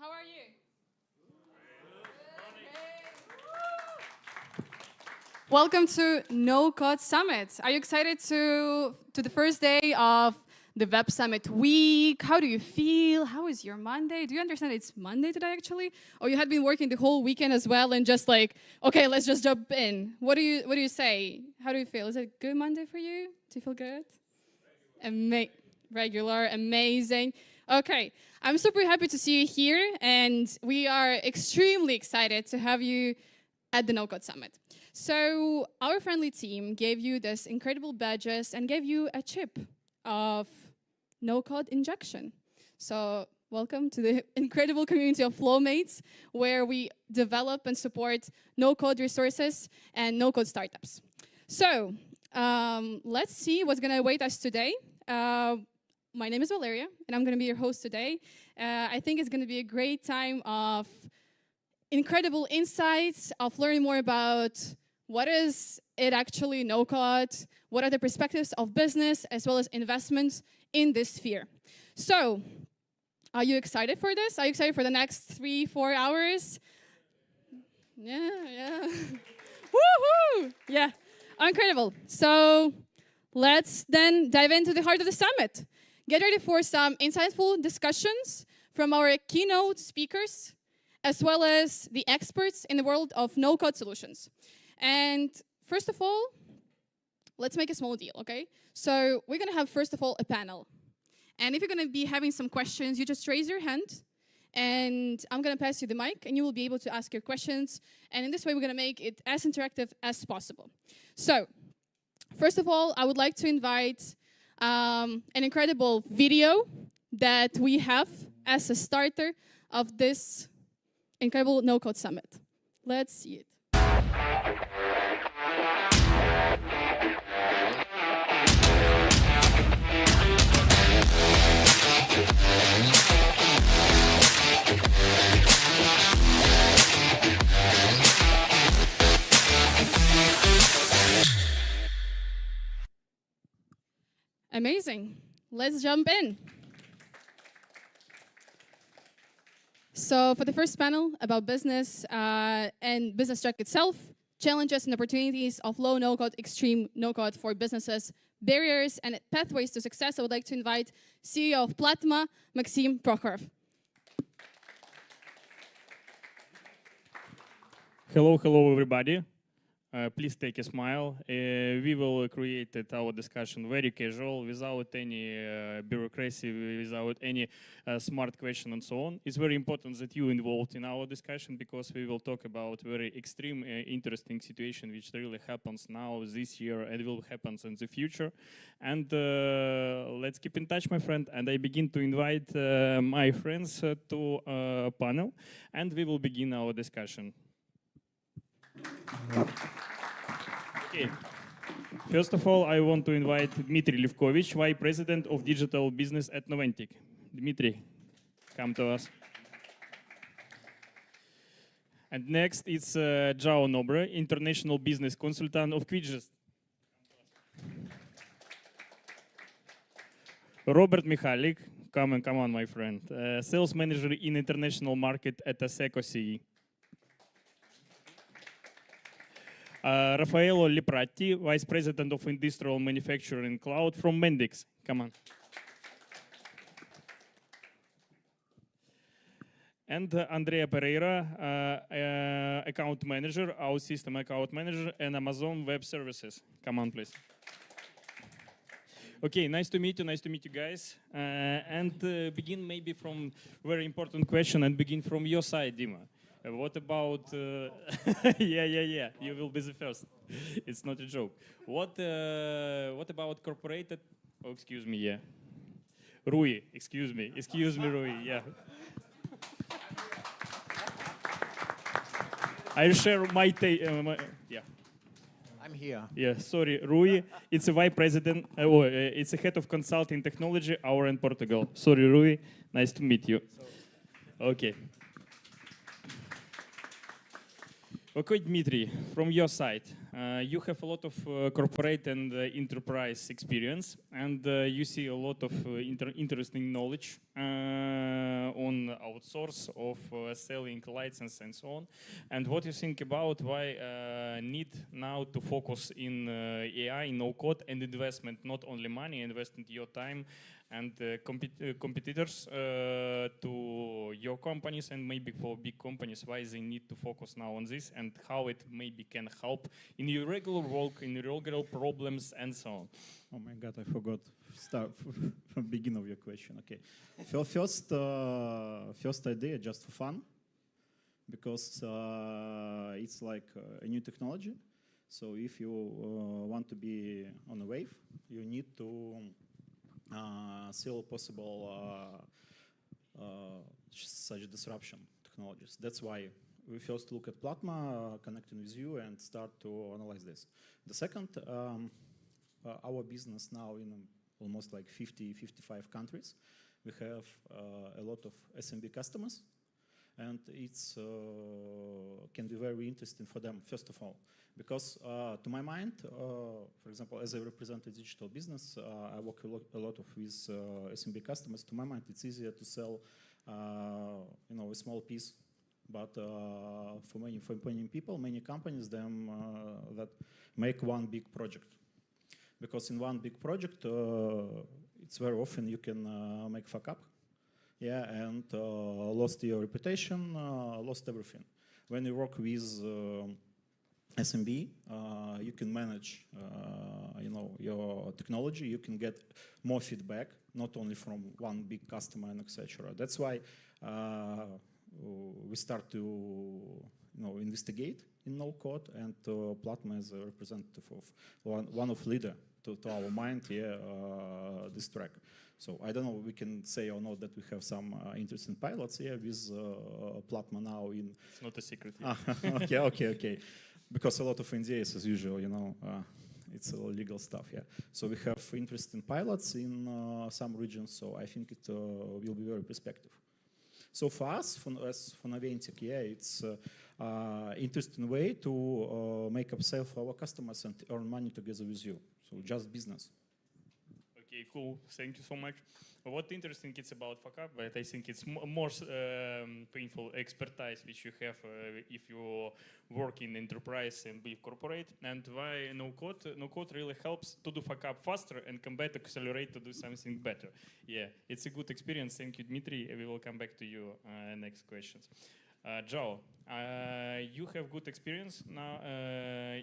How are you? Welcome to No Code Summit. Are you excited to the first day of the Web Summit week? How do you feel? How is your Monday? Do you understand it's Monday today actually? Or you had been working the whole weekend as well and just like, okay, let's just jump in. What do you say? How do you feel? Is it a good Monday for you? Do you feel good? Regular, amazing. Okay, I'm super happy to see you here, and we are extremely excited to have you at the No Code Summit. So our friendly team gave you this incredible badges and gave you a chip of no code injection. So welcome to the incredible community of Flowmates, where we develop and support no code resources and no code startups. So let's see what's going to await us today. My name is Valeria, and I'm going to be your host today. I think it's going to be a great time of incredible insights, of learning more about what is it actually no code, what are the perspectives of business as well as investments in this sphere. So, are you excited for this? Are you excited for the next 3-4 hours? Yeah. Woohoo! Yeah, incredible. So, let's then dive into the heart of the summit. Get ready for some insightful discussions from our keynote speakers, as well as the experts in the world of no-code solutions. And first of all, let's make a small deal, okay? So we're going to have, first of all, a panel. And if you're going to be having some questions, you just raise your hand, and I'm going to pass you the mic, and you will be able to ask your questions. And in this way, we're going to make it as interactive as possible. So, first of all, I would like to invite an incredible video that we have as a starter of this incredible no-code summit. Let's see it. Amazing. Let's jump in. So for the first panel about business and business track itself, challenges and opportunities of low no-code, extreme no-code for businesses, barriers and pathways to success, I would like to invite CEO of Platma, Maxim Prokhorov. Hello, everybody. Please take a smile. We will create our discussion very casual, without any bureaucracy, without any smart question and so on. It's very important that you involved in our discussion, because we will talk about very extreme, interesting situation which really happens now, this year, and will happen in the future. And let's keep in touch, my friend. And I begin to invite my friends to a panel, and we will begin our discussion. Okay. First of all, I want to invite Dmitriy Levkovich, Vice President of Digital Business at Noventig. Dmitriy, come to us. And next, it's João Nobre, International Business Consultant of Quidgest. Robert Mihaljek, come on, my friend. Sales Manager in International Market at Asseco CE. Raffaello Lepratti, Vice President of Industrial Manufacturing Cloud from Mendix. Come on. And Andrea Pereira, Account Manager, our System Account Manager, and Amazon Web Services. Come on, please. Okay, nice to meet you guys. And begin maybe from very important question, and begin from your side, Dima. What about, yeah, you will be the first. It's not a joke. What about corporate, oh, excuse me, yeah. Rui, excuse me, Rui, yeah. I share my take, yeah. I'm here. Yeah, sorry, Rui, it's a Vice President, it's a Head of Consulting Technology, our in Portugal. Sorry, Rui, nice to meet you. Okay. Okay, Dmitry, from your side, you have a lot of corporate and enterprise experience, and you see a lot of interesting knowledge on outsource of selling license and so on. And what you think about why need now to focus in AI, no code, and investment, not only money, investment your time and competitors to your companies, and maybe for big companies, why they need to focus now on this, and how it maybe can help in your regular work, in your regular problems, and so on. Oh my God, I forgot start from beginning of your question. Okay, first idea just for fun, because it's like a new technology. So if you want to be on a wave, you need to still possible such disruption technologies. That's why we first look at Plasma, connecting with you, and start to analyze this. The second, our business now in almost like 55 countries. We have a lot of SMB customers, and it's can be very interesting for them, first of all, because to my mind, for example, as I represent a digital business, I work a lot with SMB customers. To my mind, it's easier to sell a small piece, but for many people, many companies, that make one big project. Because in one big project, it's very often you can make fuck up, yeah, and lost your reputation, lost everything. When you work with SMB, you can manage, your technology. You can get more feedback, not only from one big customer and etc. That's why we start to, investigate in no code, and Plasma is a representative of one of leader to our mind here, this track. So I don't know, we can say or not that we have some interesting pilots here with Plasma now in. It's not a secret. Okay. Because a lot of NDAs as usual, it's all legal stuff, yeah. So we have interesting pilots in some regions, so I think it will be very perspective. So for us, for Noventig, yeah, it's interesting way to make upsell for our customers and earn money together with you. So just business. Okay, cool. Thank you so much. What interesting it's about fuck up, but I think it's more painful expertise which you have if you work in enterprise and big corporate, and why no code really helps to do fuck up faster and come back, accelerate to do something better. Yeah, it's a good experience. Thank you, Dmitry. We will come back to you next questions. João, you have good experience now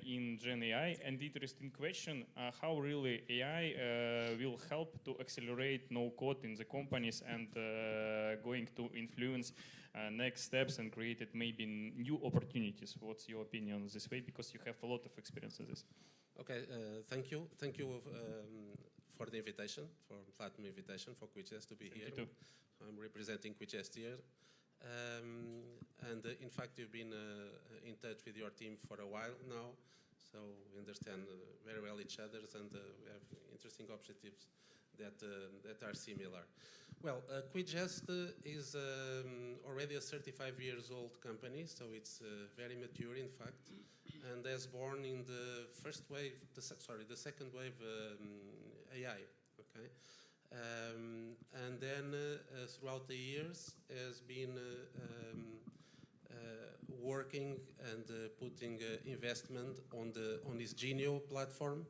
in Gen AI, and interesting question, how really AI will help to accelerate no code in the companies and going to influence next steps and create maybe new opportunities. What's your opinion on this way? Because you have a lot of experience in this. Okay, thank you. Thank you for the invitation, for Plasma invitation, for Quidgest to be here. You too. I'm representing Quidgest here. And in fact, you've been in touch with your team for a while now, so we understand very well each other's, and we have interesting objectives that are similar. Well, Quidgest is already a 35 years old company, so it's very mature, in fact, and has born in the first wave, the second wave AI. Okay. And then throughout the years has been working and putting investment on this Genio platform,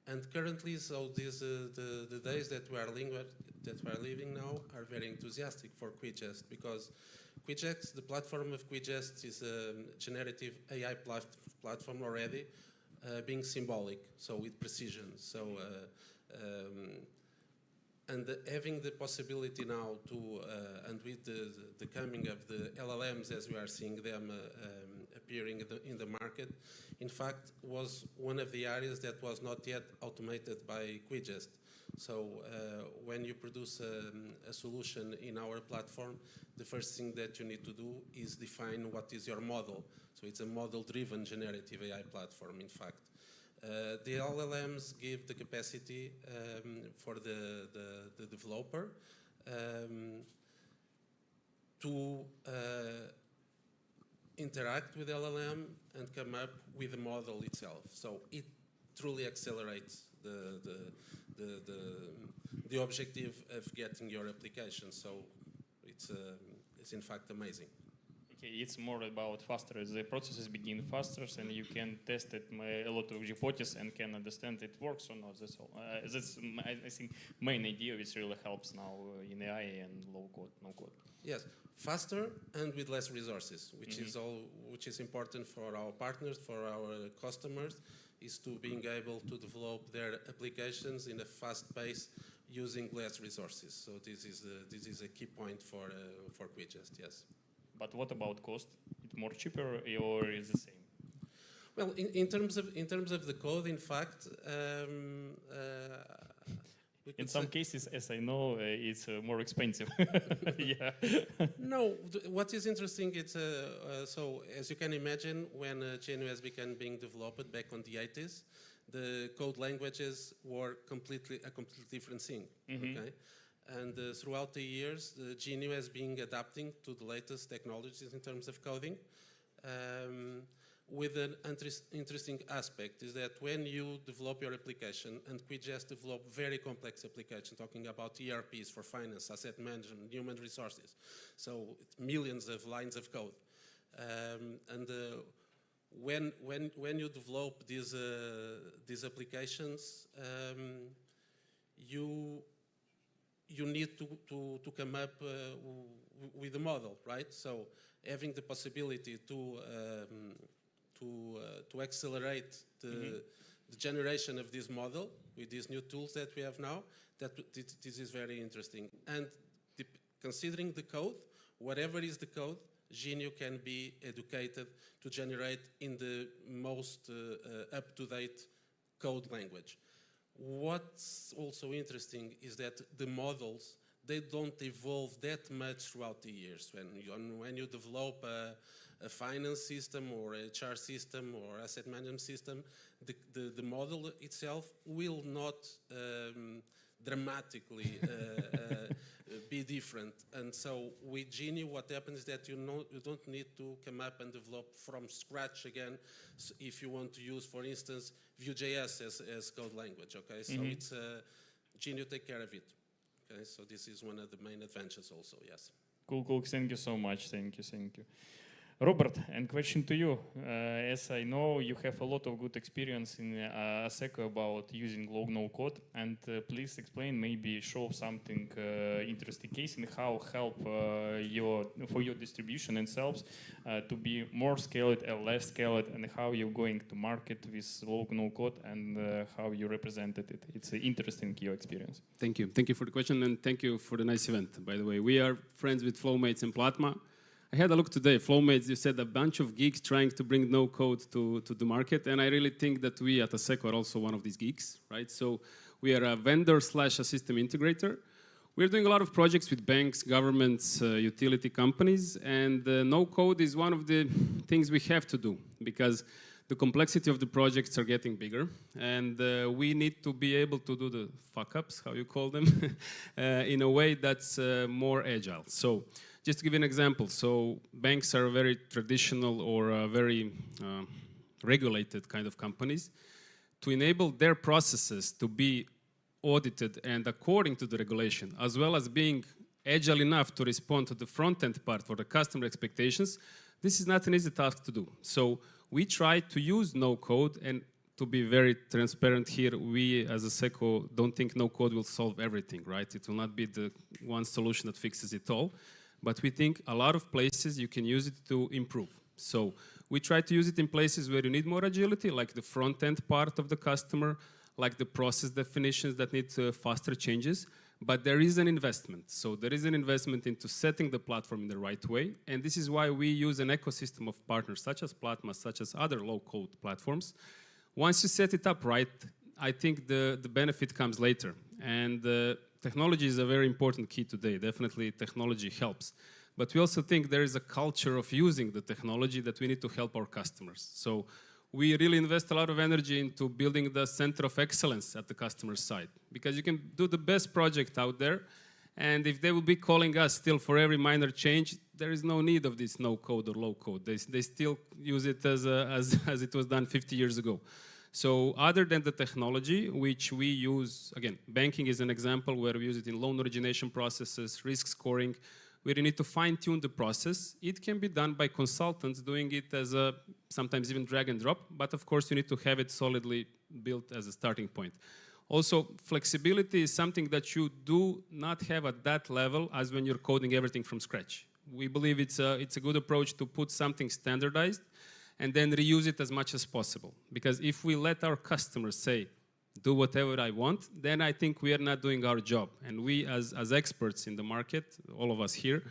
and currently, so the days that we are living now are very enthusiastic for Quidgest, because Quidgest, the platform of Quidgest, is a generative AI platform already, being symbolic, so with precision. So. And having the possibility now to, and with the coming of the LLMs as we are seeing them appearing in the market, in fact, was one of the areas that was not yet automated by Quidgest. So when you produce a solution in our platform, the first thing that you need to do is define what is your model. So it's a model-driven generative AI platform, in fact. The LLMs give the capacity for the developer to interact with LLM and come up with the model itself. So truly accelerate the objective of getting your application. So it's in fact amazing. Okay, it's more about faster. The processes begin faster, and you can test it a lot of hypotheses and can understand it works or not. That's all. That's I think main idea which really helps now in AI and low code, no code. Yes, faster and with less resources, which is important for our partners, for our customers, is to being able to develop their applications in a fast pace using less resources. So this is a key point for Quidgest. Yes. But what about cost? It's more cheaper or is the same? Well, in terms of the code, in fact, in some cases, as I know, it's more expensive. Yeah. No, what is interesting, it's so as you can imagine, when GNU has begun being developed back on the 80s, the code languages were a completely different thing. Okay. And throughout the years, the GNU has been adapting to the latest technologies in terms of coding. With an interesting aspect is that when you develop your application, and Quidgest develop very complex applications, talking about ERPs for finance, asset management, human resources, so millions of lines of code. When you develop these applications, you need to come up with a model, right? So having the possibility to accelerate the generation of this model with these new tools that we have now, this is very interesting. And considering the code, whatever is the code, GNU can be educated to generate in the most up-to-date code language. What's also interesting is that the models, they don't evolve that much throughout the years. When you develop a finance system or a HR system or asset management system, the model itself will not dramatically be different. And so with GNU, what happens is that you don't need to come up and develop from scratch again if you want to use, for instance, Vue.js as code language. Okay, so it's GNU take care of it. Okay, so this is one of the main advantages also. Yes. Cool. Thank you so much. Thank you. Robert, and question to you. As I know, you have a lot of good experience in Asseco about using low-no code, and please explain, maybe show something interesting case in how help for your distribution and sales to be more scaled and less scaled, and how you're going to market with low-no code and how you represented it. It's interesting your experience. Thank you for the question, and thank you for the nice event. By the way, we are friends with Flowmates and Platma. I had a look today. Flowmates, you said a bunch of geeks trying to bring no code to the market, and I really think that we at Asseco are also one of these geeks, right? So we are a vendor / a system integrator. We're doing a lot of projects with banks, governments, utility companies, and no code is one of the things we have to do because the complexity of the projects are getting bigger, and we need to be able to do the fuck-ups, how you call them, in a way that's more agile. So just to give you an example, so banks are very traditional or very regulated kind of companies. To enable their processes to be audited and according to the regulation, as well as being agile enough to respond to the front-end part for the customer expectations, this is not an easy task to do. So we try to use no code, and to be very transparent here, we as Asseco don't think no code will solve everything, right? It will not be the one solution that fixes it all. But we think a lot of places you can use it to improve. So we try to use it in places where you need more agility, like the front-end part of the customer, like the process definitions that need faster changes. But there is an investment. So there is an investment into setting the platform in the right way. And this is why we use an ecosystem of partners, such as Platma, such as other low-code platforms. Once you set it up right, I think the benefit comes later. And technology is a very important key today. Definitely technology helps. But we also think there is a culture of using the technology that we need to help our customers. So we really invest a lot of energy into building the center of excellence at the customer side. Because you can do the best project out there, and if they will be calling us still for every minor change, there is no need of this no code or low code. They still use it as it was done 50 years ago. So other than the technology, which we use, again, banking is an example where we use it in loan origination processes, risk scoring, where you need to fine-tune the process. It can be done by consultants doing it as a, sometimes even drag and drop, but of course you need to have it solidly built as a starting point. Also, flexibility is something that you do not have at that level as when you're coding everything from scratch. We believe it's a good approach to put something standardized and then reuse it as much as possible. Because if we let our customers say, do whatever I want, then I think we are not doing our job. And we as experts in the market, all of us here,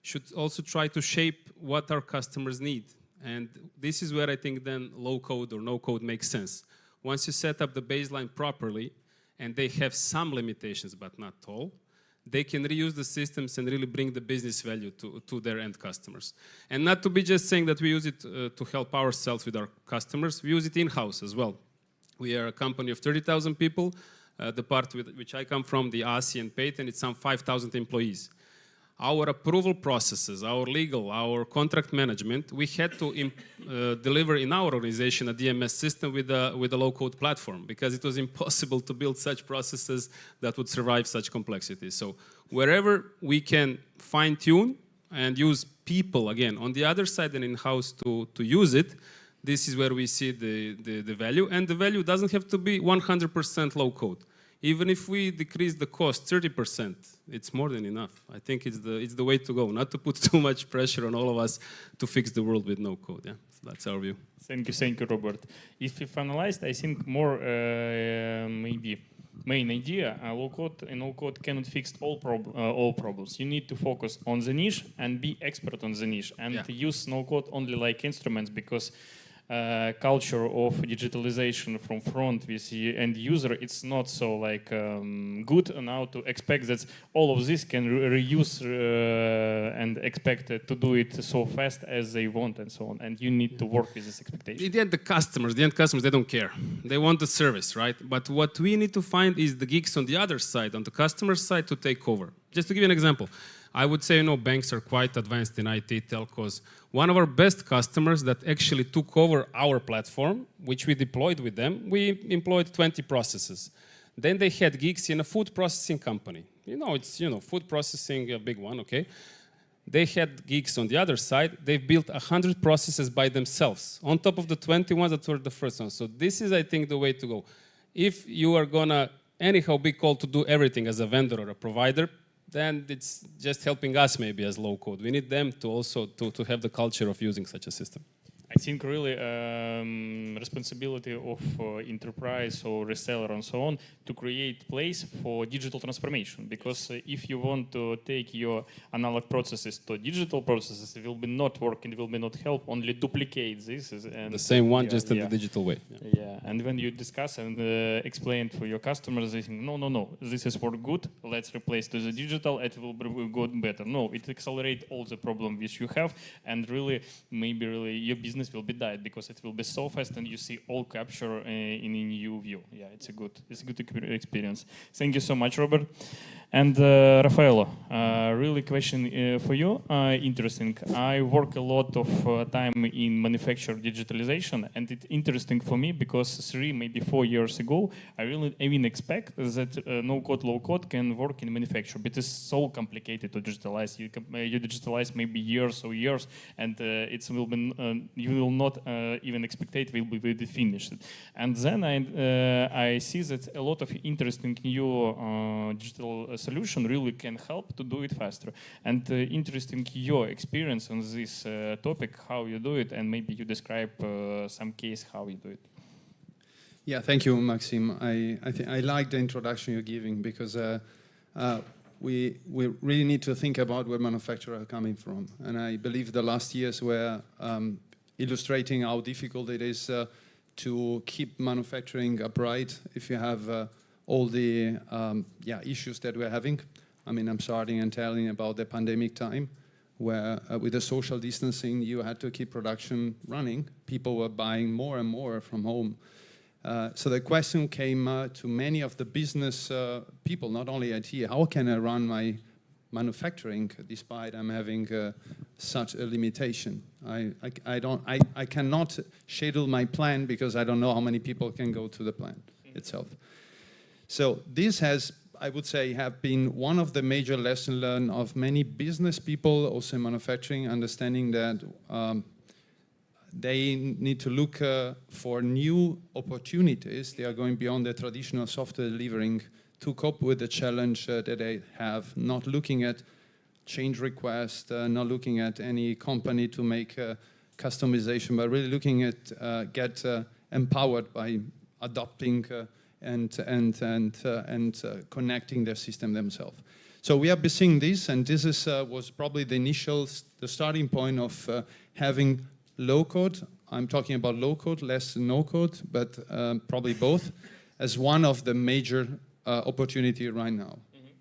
should also try to shape what our customers need. And this is where I think then low code or no code makes sense. Once you set up the baseline properly, and they have some limitations, but not all, they can reuse the systems and really bring the business value to their end customers. And not to be just saying that we use it to help ourselves with our customers, we use it in-house as well. We are a company of 30,000 people. The part with which I come from, the ASI and Payton, it's some 5,000 employees. Our approval processes, our legal, our contract management, we had to deliver in our organization a DMS system with a low-code platform because it was impossible to build such processes that would survive such complexity. So wherever we can fine-tune and use people, again, on the other side and in-house to use it, this is where we see the value. And the value doesn't have to be 100% low-code. Even if we decrease the cost 30%, it's more than enough. I think it's the way to go, not to put too much pressure on all of us to fix the world with no code. Yeah, so that's our view. Thank you, Robert. If we finalized, I think more maybe main idea, low code and no code cannot fix all problems. You need to focus on the niche and be expert on the niche and use no code only like instruments because culture of digitalization from front with the end user, it's not so like good now to expect that all of this can reuse and expect to do it so fast as they want and so on. And you need to work with this expectation. In the end, the end customers, they don't care. They want the service, right? But what we need to find is the geeks on the other side, on the customer side, to take over. Just to give you an example, I would say, banks are quite advanced in IT, telcos. One of our best customers that actually took over our platform, which we deployed with them, we employed 20 processes. Then they had geeks in a food processing company. It's, food processing, a big one, okay? They had geeks on the other side. They've built 100 processes by themselves, on top of the 21 that were the first ones. So this is, I think, the way to go. If you are gonna anyhow be called to do everything as a vendor or a provider, then it's just helping us maybe as low code. We need them to also to have the culture of using such a system. I think really responsibility of enterprise or reseller and so on to create place for digital transformation. Because if you want to take your analog processes to digital processes, it will be not working, it will be not help, only duplicate this. And the same one, just in the digital way. Yeah, and when you discuss and explain for your customers, they think, no, this is for good, let's replace to the digital, it will go better. No, it accelerates all the problem which you have, and really, maybe really your business will be died because it will be so fast and you see all capture in a new view. Yeah, it's a good experience. Thank you so much, Robert. And Raffaello, really question for you, interesting. I work a lot of time in manufacturing digitalization, and it's interesting for me because 3, maybe 4 years ago, I really even expect that no-code, low-code can work in manufacturing, but it's so complicated to digitalize. You digitalize maybe years, and it will be, you will not even expect it will be finished. And then I see that a lot of interesting new digital solution really can help to do it faster. And interesting your experience on this topic, how you do it, and maybe you describe some case how you do it. Yeah, thank you, Maxim. I like the introduction you're giving because we really need to think about where manufacturers are coming from. And I believe the last years were illustrating how difficult it is to keep manufacturing upright if you have all the issues that we're having. I mean, I'm starting and telling about the pandemic time where with the social distancing, you had to keep production running. People were buying more and more from home. So the question came to many of the business people, not only IT, how can I run my manufacturing despite I'm having such a limitation. I cannot schedule my plan because I don't know how many people can go to the plan itself. So this has, I would say, have been one of the major lessons learned of many business people, also in manufacturing, understanding that they need to look for new opportunities. They are going beyond the traditional software delivering to cope with the challenge that they have, not looking at change requests, not looking at any company to make customization, but really looking at get empowered by adopting and connecting their system themselves. So we have been seeing this, and this is, was probably the starting point of having low code. I'm talking about low code, less no code, but probably both, as one of the major opportunity right now.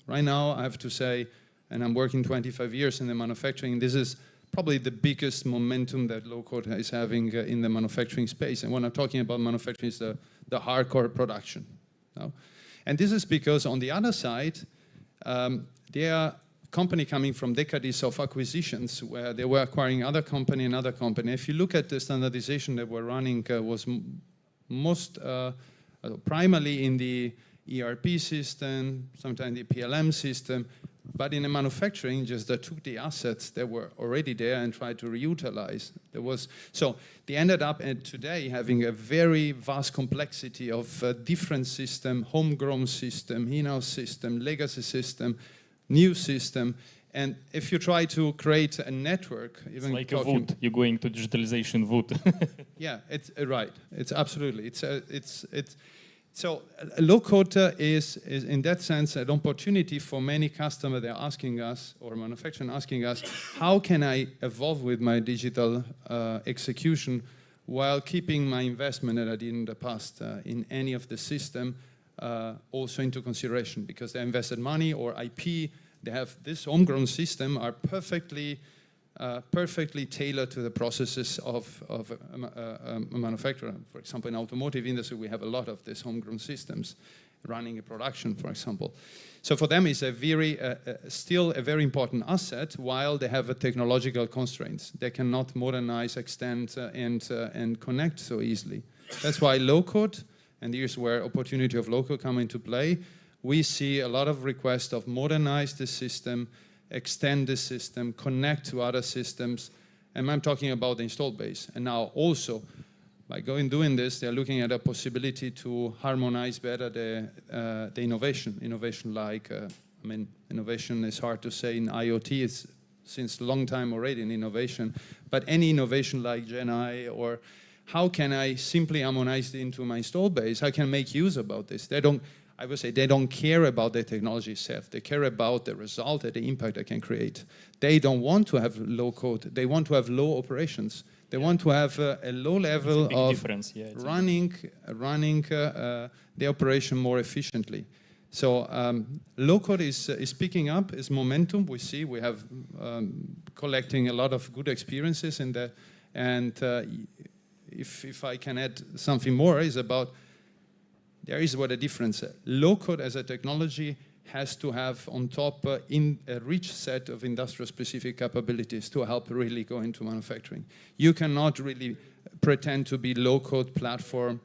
Right now, I have to say, and I'm working 25 years in the manufacturing, this is probably the biggest momentum that low code is having in the manufacturing space. And when I'm talking about manufacturing, it's the hardcore production. No? And this is because on the other side, there are company coming from decades of acquisitions where they were acquiring other company and other company. If you look at the standardization that we're running was most primarily in the ERP system, sometimes the PLM system, but in the manufacturing, just they took the assets that were already there and tried to reutilize. So they ended up today having a very vast complexity of different system, homegrown system, in-house system, legacy system, new system. And if you try to create a network, even it's like a wood. You're going to digitalization wood. Yeah, it's right. It's absolutely. So low code is in that sense an opportunity for many customers. They're asking us, or manufacturers asking us, how can I evolve with my digital execution while keeping my investment that I did in the past in any of the system also into consideration, because they invested money or IP. They have this homegrown system are perfectly tailored to the processes of a manufacturer. For example, in automotive industry, we have a lot of these homegrown systems running a production, for example. So for them, it's a still a very important asset, while they have a technological constraints. They cannot modernize, extend, and connect so easily. That's why low code, and here's where opportunity of low code come into play. We see a lot of requests of modernize the system, extend the system, connect to other systems, and I'm talking about the installed base. And now also, by doing this, they're looking at a possibility to harmonize better the innovation. Innovation like, innovation is hard to say in IoT, it's since a long time already in innovation, but any innovation like Gen AI, or how can I simply harmonize it into my installed base? How can I make use about this? I would say they don't care about the technology itself. They care about the result and the impact they can create. They don't want to have low code. They want to have low operations. They want to have a low level of running the operation more efficiently. So low code is picking up, is momentum. We have collecting a lot of good experiences in that. And if I can add something more, is about there is what a difference. Low code as a technology has to have on top in a rich set of industrial specific capabilities to help really go into manufacturing. You cannot really pretend to be low code platform,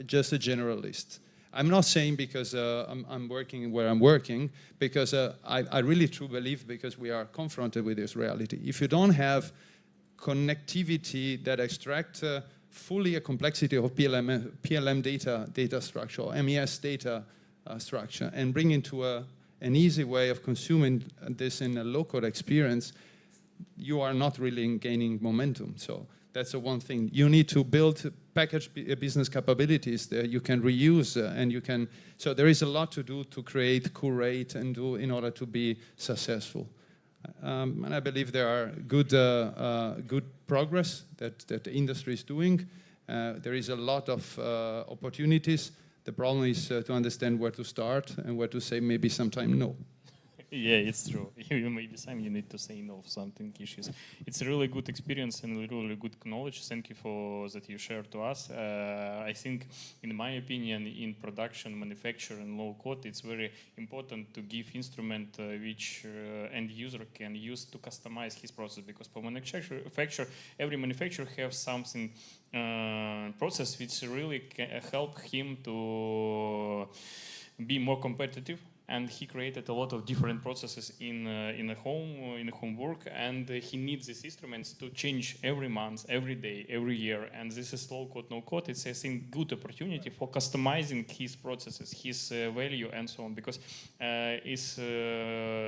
just a generalist. I'm not saying because I'm working where I'm working, because I really truly believe, because we are confronted with this reality. If you don't have connectivity that extract fully a complexity of PLM data structure, or MES data structure, and bring into an easy way of consuming this in a low-code experience, you are not really gaining momentum. So that's the one thing. You need to build package business capabilities that you can reuse, and you can. So there is a lot to do to create, curate, and do in order to be successful. And I believe there are good progress that the industry is doing. There is a lot of opportunities. The problem is to understand where to start and where to say maybe sometime no. Yeah, it's true. Maybe some you need to say no of something issues. It's a really good experience and really good knowledge. Thank you for that you shared to us. I think, in my opinion, in production, manufacture, and low code, it's very important to give instrument which end user can use to customize his process. Because for manufacturer, every manufacturer has something process which really can help him to be more competitive. And he created a lot of different processes in a home work, and he needs these instruments to change every month, every day, every year. And this is low code, no code. It's, I think, good opportunity for customizing his processes, his value, and so on. Because it's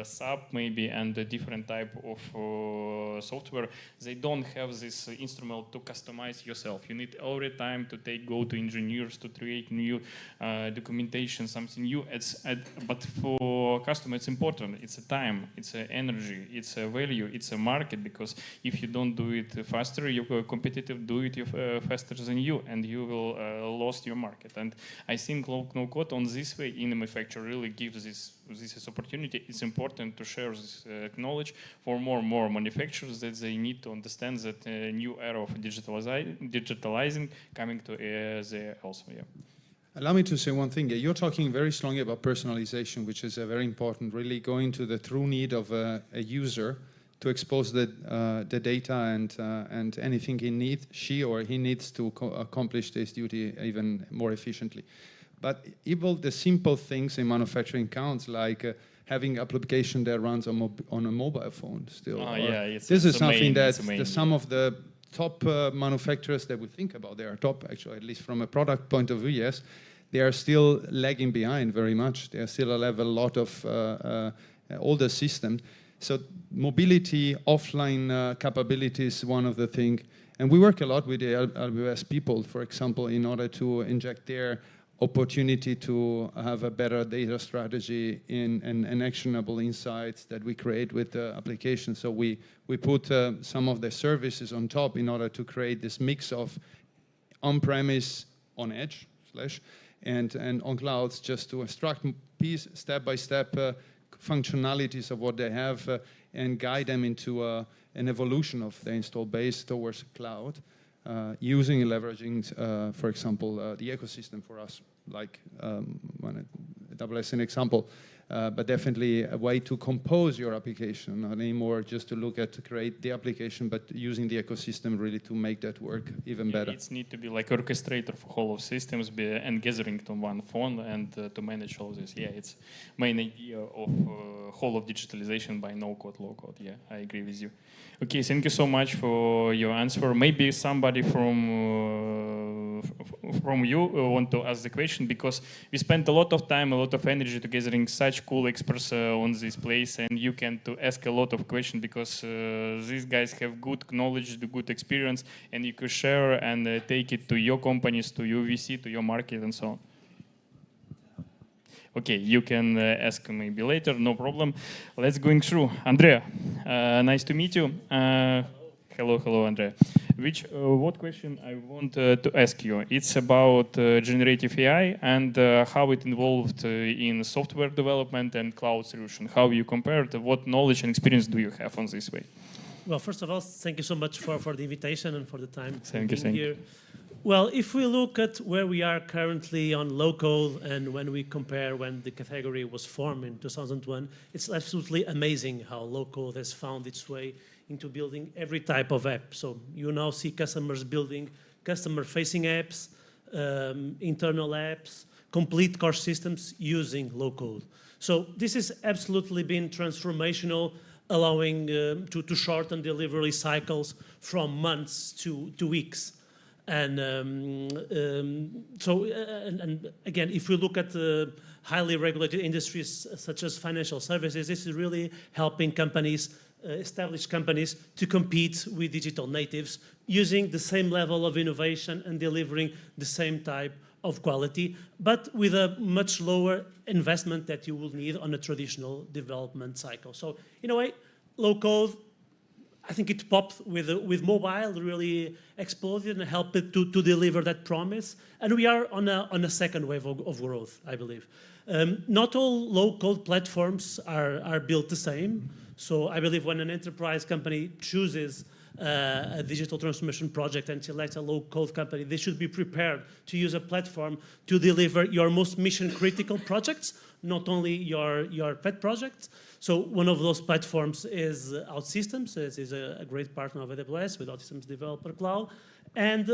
SAP maybe and a different type of software, they don't have this instrument to customize yourself. You need every time to go to engineers to create new documentation, something new. But for customer, it's important. It's a time, it's a energy, it's a value, it's a market. Because if you don't do it faster, your competitive do it faster than you, and you will lose your market. And I think no code on this way in the manufacturer really gives this opportunity. It's important to share this knowledge for more manufacturers, that they need to understand that new era of digitalizing coming to there also. Yeah. Allow me to say one thing. You're talking very strongly about personalization, which is very important, really going to the true need of a user to expose the data and anything she or he needs to accomplish this duty even more efficiently. But even the simple things in manufacturing counts, like having application that runs on a mobile phone still. This is something that some of the top manufacturers that we think about, they are top actually, at least from a product point of view, yes, they are still lagging behind very much. They still have a lot of older systems. So mobility, offline capabilities is one of the things. And we work a lot with the AWS people, for example, in order to inject their opportunity to have a better data strategy and actionable insights that we create with the application. So we put some of the services on top in order to create this mix of on-premise, on edge, and on clouds, just to extract step-by-step functionalities of what they have and guide them into an evolution of the install base towards cloud. Using and leveraging, for example, the ecosystem for us, like AWS an example, but definitely a way to compose your application, not anymore just to look at to create the application, but using the ecosystem really to make that work even better. It needs to be like orchestrator for whole of systems and gathering to one phone and to manage all this. Yeah, it's main idea of whole of digitalization by no code, low code. Yeah, I agree with you. Okay, thank you so much for your answer. Maybe somebody from you want to ask the question, because we spent a lot of time, a lot of energy to gathering such cool experts on this place, and you can to ask a lot of questions because these guys have good knowledge, the good experience, and you can share and take it to your companies, to UVC, to your market, and so on. Okay, you can ask maybe later, no problem. Let's going through. Andrea, nice to meet you. Hello, Andrea. What question I want to ask you? It's about generative AI and how it involved in software development and cloud solution. How you compare it? What knowledge and experience do you have on this way? Well, first of all, thank you so much for the invitation and for the time being here. Well, if we look at where we are currently on low-code and when we compare when the category was formed in 2001, it's absolutely amazing how low-code has found its way into building every type of app. So you now see customers building customer-facing apps, internal apps, complete core systems using low-code. So this has absolutely been transformational, allowing to shorten delivery cycles from months to weeks. And again, if we look at the highly regulated industries such as financial services, this is really helping companies, established companies, to compete with digital natives using the same level of innovation and delivering the same type of quality, but with a much lower investment that you will need on a traditional development cycle. So in a way, low code, I think it popped with mobile, really exploded and helped it to deliver that promise. And we are on a second wave of growth, I believe. Not all low-code platforms are built the same. So I believe when an enterprise company chooses a digital transformation project and selects a low-code company, they should be prepared to use a platform to deliver your most mission-critical projects, not only your pet projects. So one of those platforms is OutSystems. It is a great partner of AWS with OutSystems Developer Cloud. And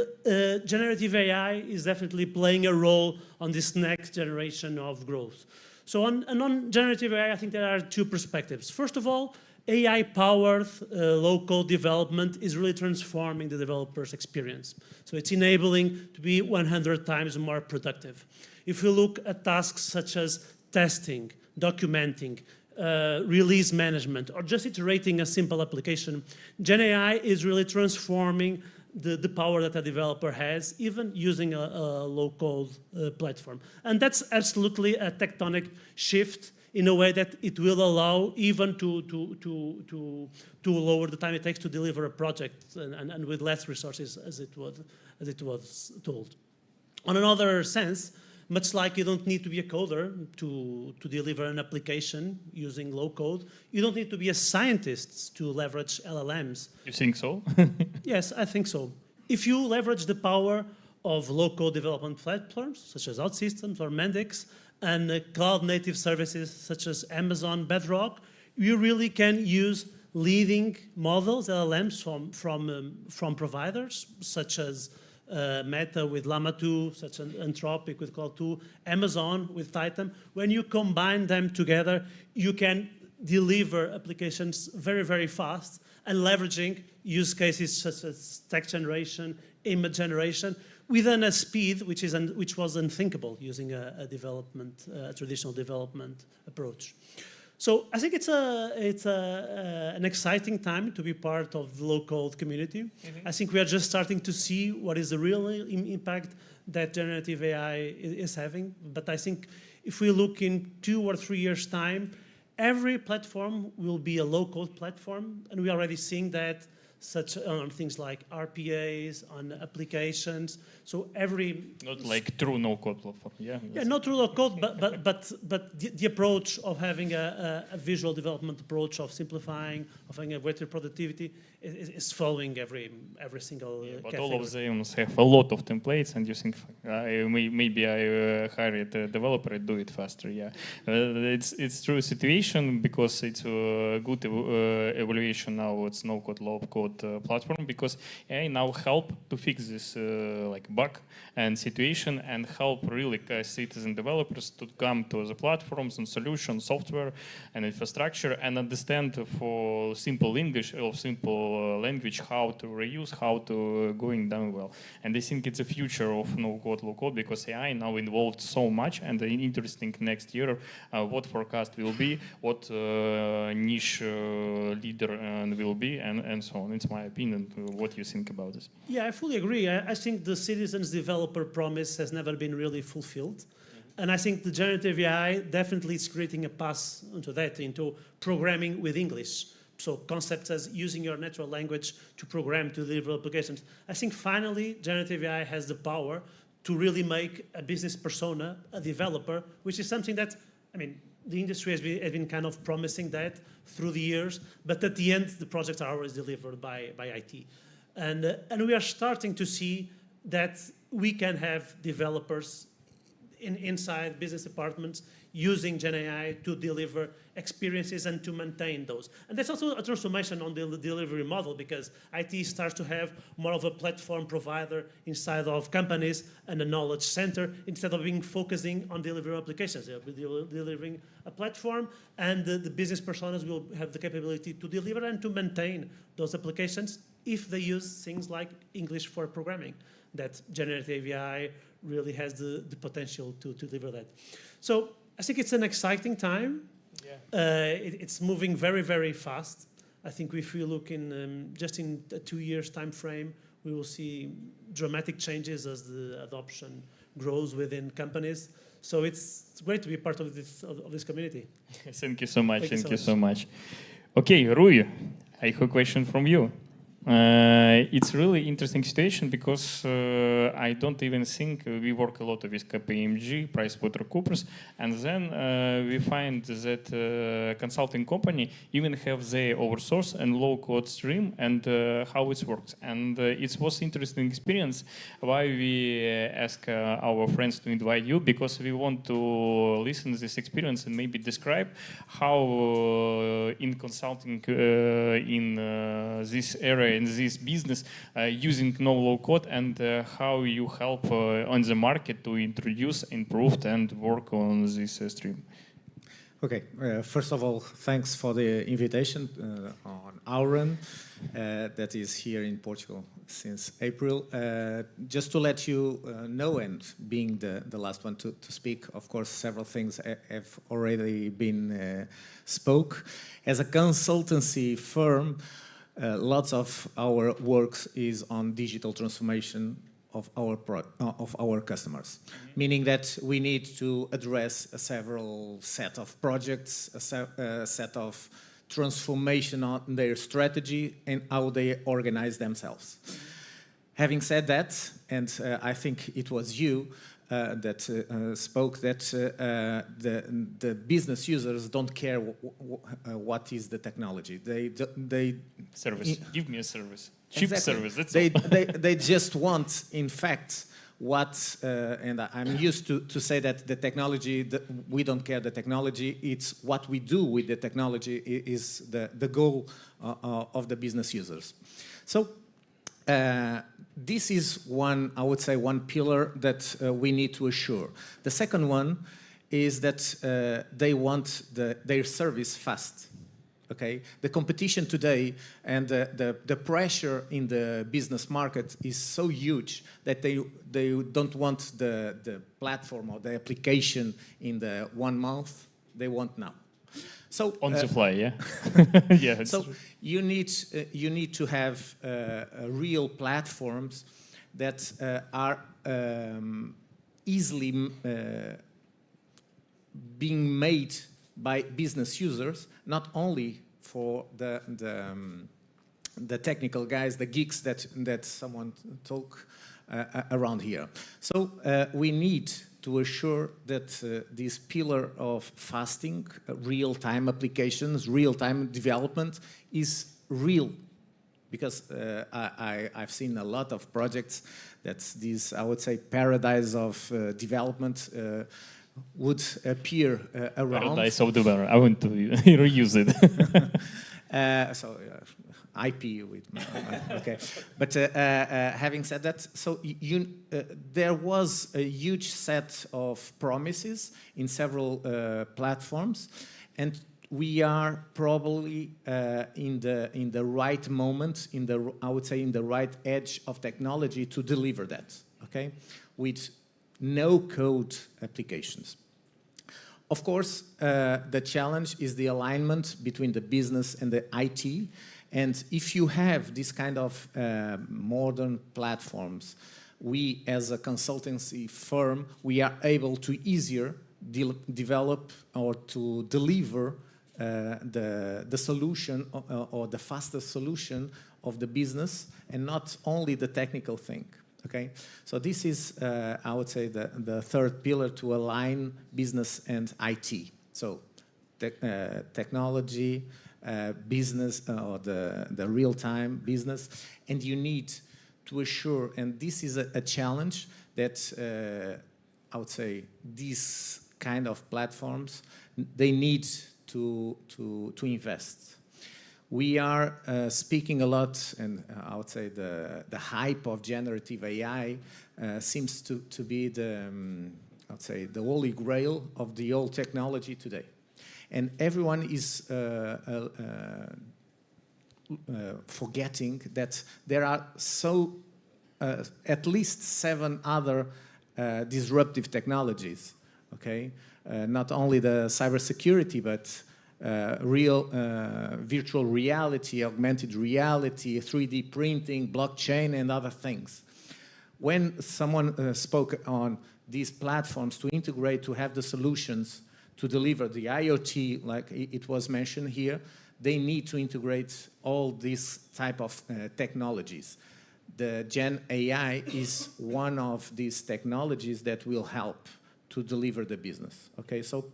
generative AI is definitely playing a role on this next generation of growth. So on generative AI, I think there are two perspectives. First of all, AI-powered low-code development is really transforming the developer's experience. So it's enabling to be 100 times more productive. If you look at tasks such as testing, documenting, release management, or just iterating a simple application, Gen AI is really transforming the power that a developer has, even using a low-code platform. And that's absolutely a tectonic shift in a way that it will allow even to lower the time it takes to deliver a project and with less resources as it was told. On another sense, much like you don't need to be a coder to deliver an application using low code, you don't need to be a scientist to leverage LLMs. You think so? Yes, I think so. If you leverage the power of low-code development platforms, such as OutSystems or Mendix, and cloud-native services such as Amazon Bedrock, you really can use leading models, LLMs, from providers, such as Meta with Llama 2, such as Anthropic with Cloud 2, Amazon with Titan. When you combine them together, you can deliver applications very, very fast and leveraging use cases such as text generation, image generation, within a speed which was unthinkable using a traditional development approach. So I think it's an exciting time to be part of the low-code community. Mm-hmm. I think we are just starting to see what is the real impact that generative AI is having. But I think if we look in 2 or 3 years' time, every platform will be a low-code platform, and we're already seeing that such on things like RPAs, on applications. So every not like true no-code platform, yeah. Yeah, not true no-code, but the approach of having a visual development approach of simplifying, of having a greater productivity is following every single. But all of them have a lot of templates, and you think maybe I hire a developer and do it faster. Yeah, it's true situation because it's a good evaluation now. It's no-code, low-code platform because AI now help to fix this like bug and situation and help really citizen developers to come to the platforms and solutions, software and infrastructure and understand for simple English or simple language how to reuse, how to going down well. And I think it's a future of no-code, low-code because AI now involved so much and interesting next year what forecast will be, what niche leader will be and so on. It's my opinion. What you think about this? Yeah, I fully agree. I think the citizens developer promise has never been really fulfilled. Mm-hmm. And I think the generative AI definitely is creating a path into that, into programming with English. So concepts as using your natural language to program, to deliver applications. I think finally, generative AI has the power to really make a business persona, a developer, which is something that, I mean, the industry has been kind of promising that through the years, but at the end, the projects are always delivered by IT. And we are starting to see that we can have developers inside business departments using Gen AI to deliver experiences and to maintain those. And that's also a transformation on the delivery model because IT starts to have more of a platform provider inside of companies and a knowledge center instead of being focusing on delivering applications. They'll be delivering a platform and the business personas will have the capability to deliver and to maintain those applications if they use things like English for programming. That generative AI really has the potential to deliver that. So I think it's an exciting time. Yeah. It's moving very, very fast. I think if we look in just in a 2 years time frame, we will see dramatic changes as the adoption grows within companies. So it's great to be part of this community. Thank you so much. Thank you so much. Okay, Rui, I have a question from you. It's really interesting situation because I don't even think we work a lot with KPMG, PricewaterhouseCoopers, and then we find that consulting company even have their oversource and low-code stream and how it works. And it was interesting experience why we ask our friends to invite you, because we want to listen to this experience and maybe describe how in consulting in this area, in this business, using no-low code, and how you help on the market to introduce, improve, and work on this stream. Okay, first of all, thanks for the invitation on Auron, that is here in Portugal since April. Just to let you know, and being the last one to speak, of course, several things have already been spoke. As a consultancy firm, lots of our works is on digital transformation of our customers, meaning that we need to address several set of projects, a set of transformation on their strategy and how they organize themselves. Having said that, and I think it was you that spoke that the business users don't care what is the technology. They service. Give me a service. Cheap service. That's they just want, in fact, what and I'm used to say that the technology, we don't care the technology. It's what we do with the technology is the goal of the business users. So. This is one, I would say, one pillar that we need to assure. The second one is that they want their service fast. Okay, the competition today and the pressure in the business market is so huge that they don't want the platform or the application in the 1 month. They want now. So on the fly, yeah. Yeah. So you need to have real platforms that are easily being made by business users, not only for the technical guys, the geeks that someone talk around here. So we need to assure that this pillar of fasting, real-time applications, real-time development is real. Because I've seen a lot of projects that this, I would say, paradise of development would appear around. Paradise of development. I want to reuse it. IP with okay, but having said that, so there was a huge set of promises in several platforms, and we are probably in the right moment, I would say in the right edge of technology to deliver that. Okay, with no-code applications. Of course, the challenge is the alignment between the business and the IT. And if you have this kind of modern platforms, we as a consultancy firm, we are able to easier develop or to deliver the solution or the fastest solution of the business and not only the technical thing. Okay, so this is, I would say, the third pillar to align business and IT. So technology, business, or the real-time business, and you need to assure, and this is a challenge that I would say these kind of platforms, they need to invest. We are speaking a lot, and I would say the hype of generative AI seems to be I would say the holy grail of the old technology today. And everyone is forgetting that there are at least 7 other disruptive technologies. Okay, not only the cybersecurity, but virtual reality, augmented reality, 3D printing, blockchain, and other things. When someone spoke on these platforms to integrate, to have the solutions to deliver the IoT, like it was mentioned here, they need to integrate all these type of technologies. The Gen AI is one of these technologies that will help to deliver the business. Okay, so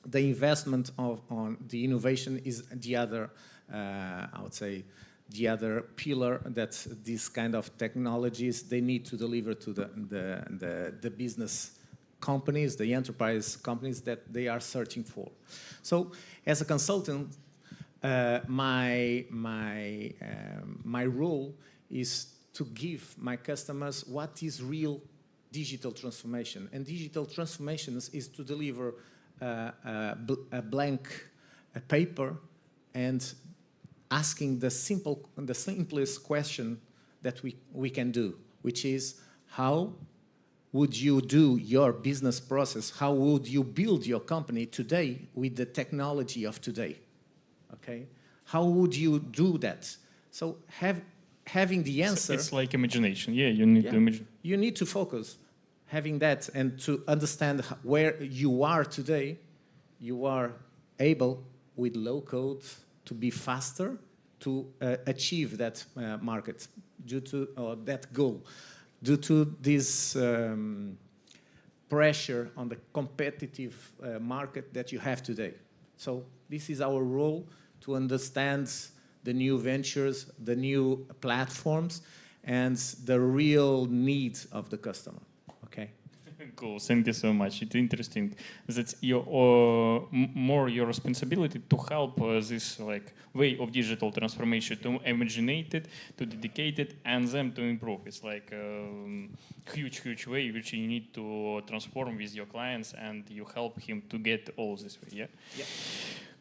the investment on the innovation is the other, I would say, the other pillar that these kind of technologies, they need to deliver to the business companies, the enterprise companies that they are searching for. So as a consultant, my role is to give my customers what is real digital transformation. And digital transformations is to deliver a blank paper and asking the simplest question that we can do, which is how would you do your business process? How would you build your company today with the technology of today? Okay, how would you do that? So having the answer. It's like imagination. Yeah, you need to imagine. You need to focus. Having that and to understand where you are today, you are able with low code to be faster to achieve that market due to that goal, due to this pressure on the competitive market that you have today. So this is our role, to understand the new ventures, the new platforms, and the real needs of the customer. Okay. Cool. Thank you so much. It's interesting. That's your more your responsibility to help this like way of digital transformation to imaginate it, to dedicate it, and then to improve. It's like huge way which you need to transform with your clients, and you help him to get all this way. Yeah. Yeah.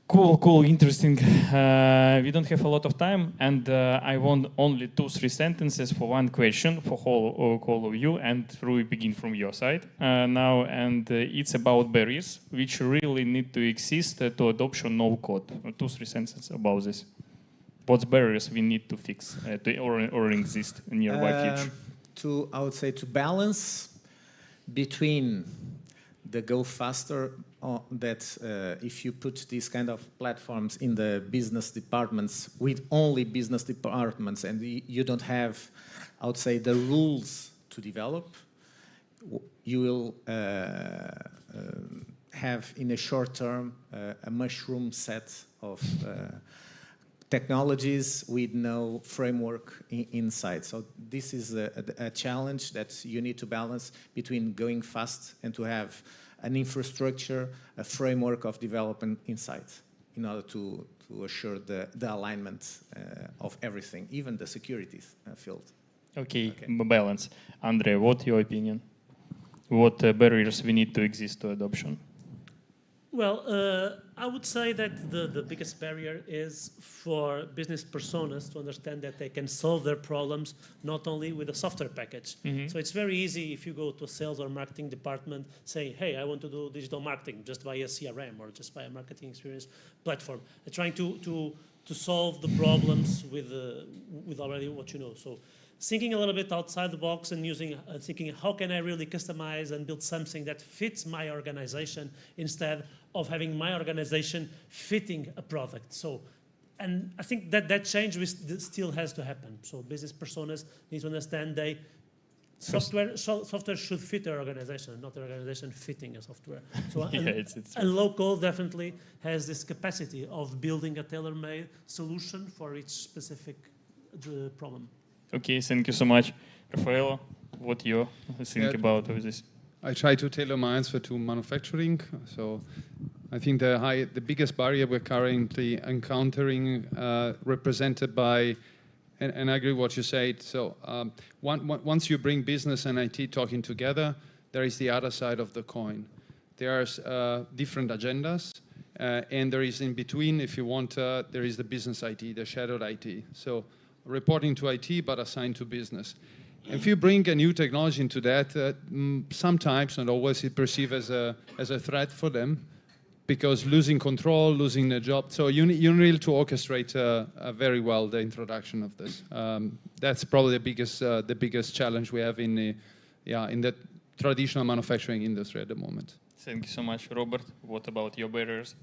Cool, interesting. We don't have a lot of time, and I want only 2-3 sentences for one question for all of you, and we begin from your side now, and it's about barriers which really need to exist to adoption no code. 2-3 sentences about this. What barriers we need to fix or exist in nearby future? I would say to balance between the go faster, that if you put these kind of platforms in the business departments with only business departments, and you don't have, I would say, the rules to develop, you will have in a short term a mushroom set of technologies with no framework inside. So this is a challenge that you need to balance between going fast and to have an infrastructure, a framework of development inside in order to assure the alignment of everything, even the security field. Okay, balance. Andrei, what's your opinion? What barriers we need to exist to adoption? Well, I would say that the biggest barrier is for business personas to understand that they can solve their problems not only with a software package. Mm-hmm. So it's very easy if you go to a sales or marketing department saying, hey, I want to do digital marketing, just buy a CRM or just buy a marketing experience platform. They're trying to solve the problems with already what you know. So thinking a little bit outside the box and thinking how can I really customize and build something that fits my organization instead of having my organization fitting a product. So, and I think that change still has to happen. So business personas need to understand software should fit their organization, not their organization fitting a software. So yeah, and local definitely has this capacity of building a tailor-made solution for each specific problem. Okay, thank you so much. Raffaello, what you think about this? I try to tailor my answer to manufacturing. So I think the biggest barrier we're currently encountering represented by, and I agree with what you said, so once you bring business and IT talking together, there is the other side of the coin. There's different agendas, and there is in between, if you want, there is the business IT, the shadowed IT. So reporting to IT, but assigned to business. If you bring a new technology into that, sometimes, not always, it's perceived as a threat for them, because losing control, losing the job. So you need to orchestrate very well the introduction of this. That's probably the biggest challenge we have in the traditional manufacturing industry at the moment. Thank you so much, Robert. What about your barriers?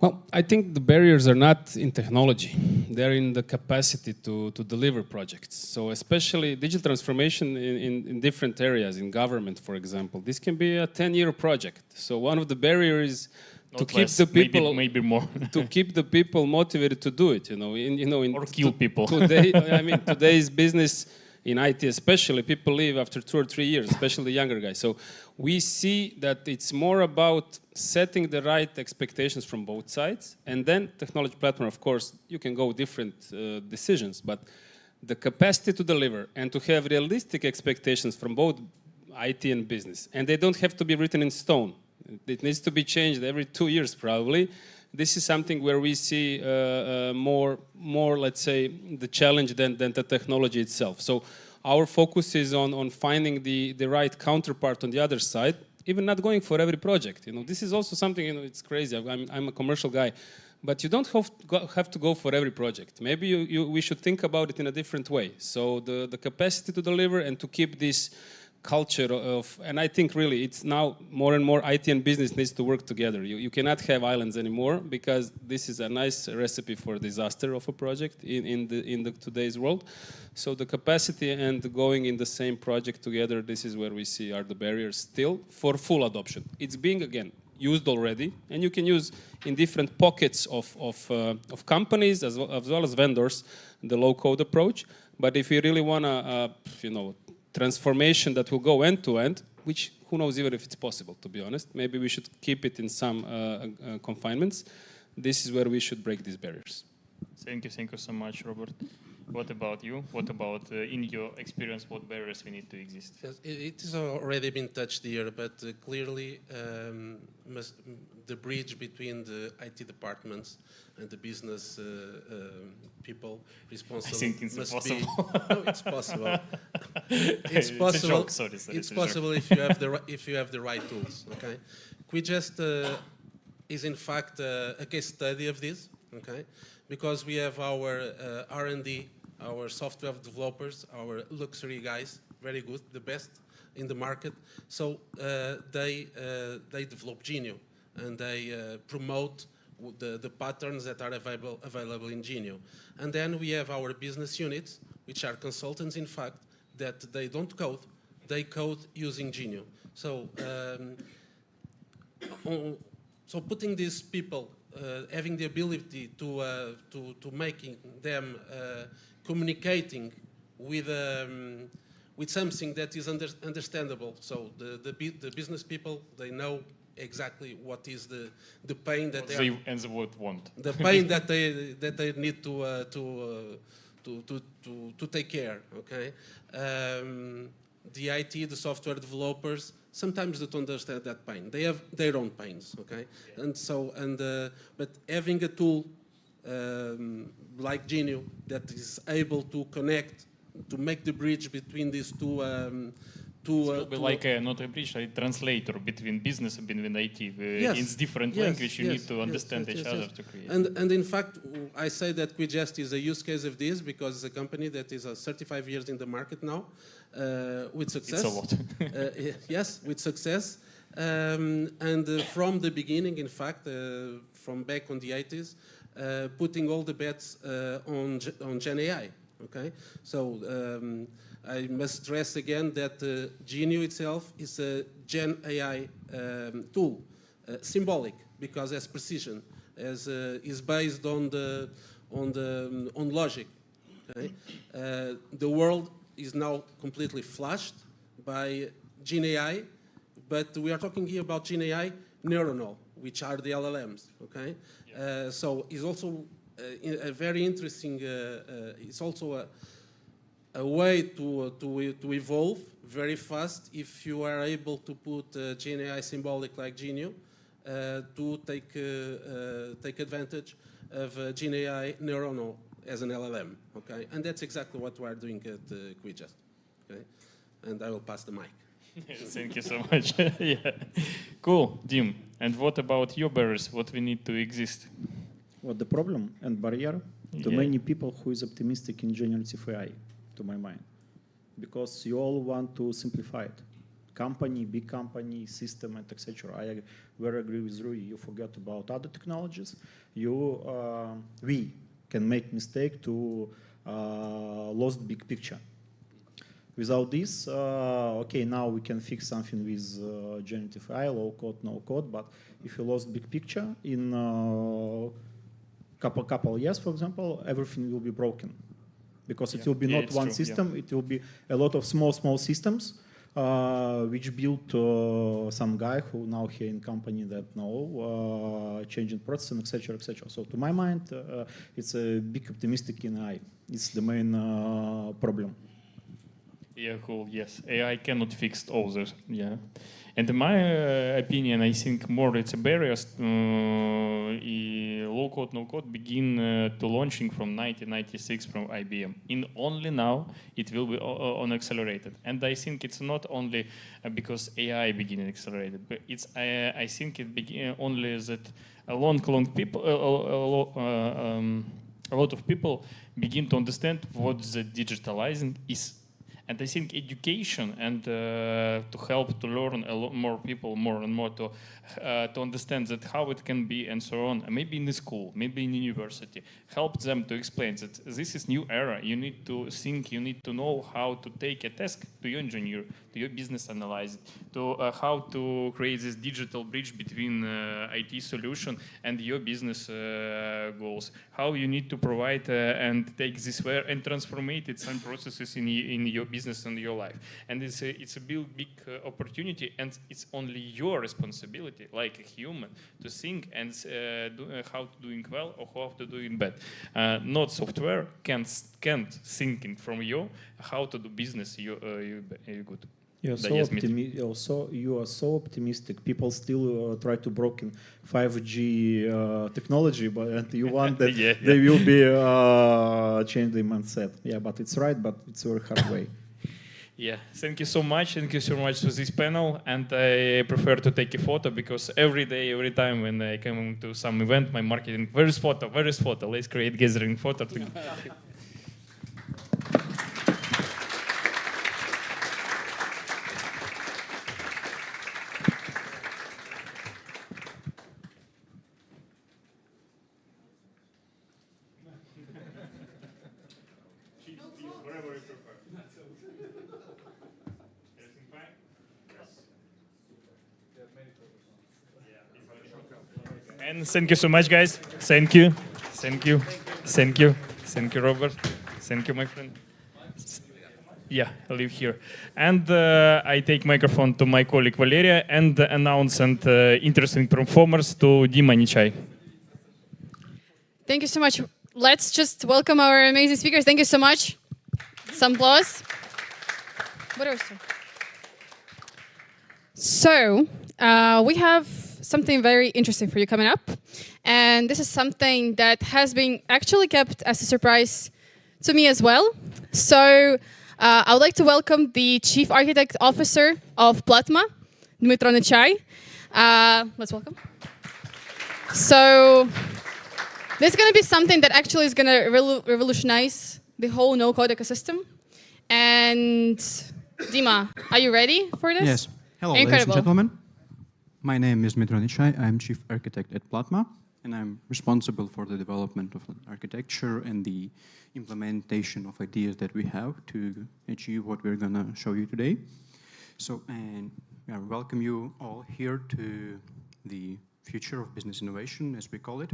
Well, I think the barriers are not in technology. They're in the capacity to deliver projects. So especially digital transformation in different areas, in government, for example. This can be a 10-year project. So one of the barriers is to keep the people, maybe more, to keep the people motivated to do it. or kill people. Today, I mean, today's business in IT especially, people leave after 2 or 3 years, especially the younger guys. So we see that it's more about setting the right expectations from both sides, and then technology platform, of course, you can go different decisions, but the capacity to deliver and to have realistic expectations from both IT and business, and they don't have to be written in stone. It needs to be changed every 2 years probably. This is something where we see more, let's say, the challenge than the technology itself. So our focus is on finding the right counterpart on the other side, even not going for every project. This is also something, it's crazy. I'm a commercial guy, but you don't have to go for every project. Maybe we should think about it in a different way. So the capacity to deliver and to keep this culture of, and I think really it's now more and more IT and business needs to work together. You cannot have islands anymore, because this is a nice recipe for disaster of a project in the today's world. So the capacity and going in the same project together, this is where we see are the barriers still for full adoption. It's being, again, used already, and you can use in different pockets of companies as well as vendors the low-code approach. But if you really want to, transformation that will go end-to-end, which who knows even if it's possible, to be honest. Maybe we should keep it in some confinements. This is where we should break these barriers. Thank you so much, Robert. What about you? What about, in your experience, what barriers we need to exist? Yes, it has already been touched here, but clearly the bridge between the IT departments and the business people responsible. I think it's impossible. No, it's possible. It's possible. It's a joke. Sorry, it's possible if you have the right tools. Okay, Quidgest is in fact a case study of this. Okay, because we have our R&D, our software developers, our luxury guys, very good, the best in the market. So they develop Genio, and they promote the patterns that are available in Genio. And then we have our business units, which are consultants, in fact, that they don't code, they code using Genio. So, so putting these people, having the ability to making them communicating with something that is understandable. So the business people, they know exactly what is the pain that they want. The pain that they need to take care. Okay, the IT, the software developers, sometimes they don't understand that pain. They have their own pains. Okay, yeah. And so but having a tool like Genio that is able to connect, to make the bridge between these two. It will be like not a bridge, a translator between business and between IT. Yes. In different language, you need to understand each other to create. And in fact, I say that Quidgest is a use case of this because it's a company that is 35 years in the market now, with success. It's a lot. Yes, with success. And from the beginning, in fact, from back on the 80s, putting all the bets on Gen AI. Okay, so I must stress again that Genio itself is a Gen AI tool, symbolic because it has precision, is based on logic. Okay? The world is now completely flashed by Gen AI, but we are talking here about Gen AI neuronal, which are the LLMs. Okay, yeah. So it's also a very interesting. It's also a way to evolve very fast if you are able to put Gen AI symbolic like Genio to take advantage of Gen AI neuronal as an LLM. Okay, and that's exactly what we are doing at Quidgest. Okay, and I will pass the mic. Thank you so much. Yeah, cool, Dim. And what about your barriers? What we need to exist? What the problem and barrier? To many people who is optimistic in generative AI. To my mind, because you all want to simplify it. company, big company, system, and etc. I very agree with Rui. You forget about other technologies. We can make mistake to lost big picture. Without this, okay, now we can fix something with generative AI, low code, no code. But if you lost big picture in couple years, for example, everything will be broken, because it will be not one system. It will be a lot of small systems which built some guy who now here in company that know changing process and etc. etc. So to my mind, it's a big optimistic in AI. It's the main problem. Yeah, cool. Yes, AI cannot fix all this. Yeah, and in my opinion, I think more it's a barriers. Low code, no code begin to launching from 1996 from IBM. In only now it will be on accelerated, and I think it's not only because AI begin accelerated, but it's I think it begin only that a lot of people begin to understand what the digitalizing is. And I think education and to help to learn a lot more people more and more to understand that how it can be and so on. And maybe in the school, maybe in university, help them to explain that this is new era. You need to think, you need to know how to take a task to your engineer, to your business analyst, to how to create this digital bridge between IT solution and your business goals. How you need to provide and take this where and transform it some processes in your business and your life. And it's a big opportunity, and it's only your responsibility, like a human, to think and how to doing well or how to doing bad. Not software can't thinking from you how to do business. You good. You are so optimistic. People still try to broken 5G technology, but you want that they will be change their mindset. Yeah, but it's right, but it's a very hard way. Yeah, thank you so much. Thank you so much for this panel. And I prefer to take a photo because every day, every time when I come to some event, my marketing, where is photo? Where is photo? Let's create gathering photo. And thank you so much, guys. Thank you. Thank you. Thank you. Thank you, Robert. Thank you, my friend. Yeah, I live here. And I take microphone to my colleague Valeria and announce and interesting performers to Dmytro. Thank you so much. Let's just welcome our amazing speakers. Thank you so much. Some applause. So, we have something very interesting for you coming up. And this is something that has been actually kept as a surprise to me as well. So, I would like to welcome the Chief Architect Officer of Platma, Dmytro. Let's welcome. So, this is going to be something that actually is going to revolutionize the whole no-code ecosystem. And Dima, are you ready for this? Yes. Hello, ladies and gentlemen. My name is Dmytro. I'm Chief Architect at Platma, and I'm responsible for the development of architecture and the implementation of ideas that we have to achieve what we're going to show you today. So, and I welcome you all here to the future of business innovation, as we call it,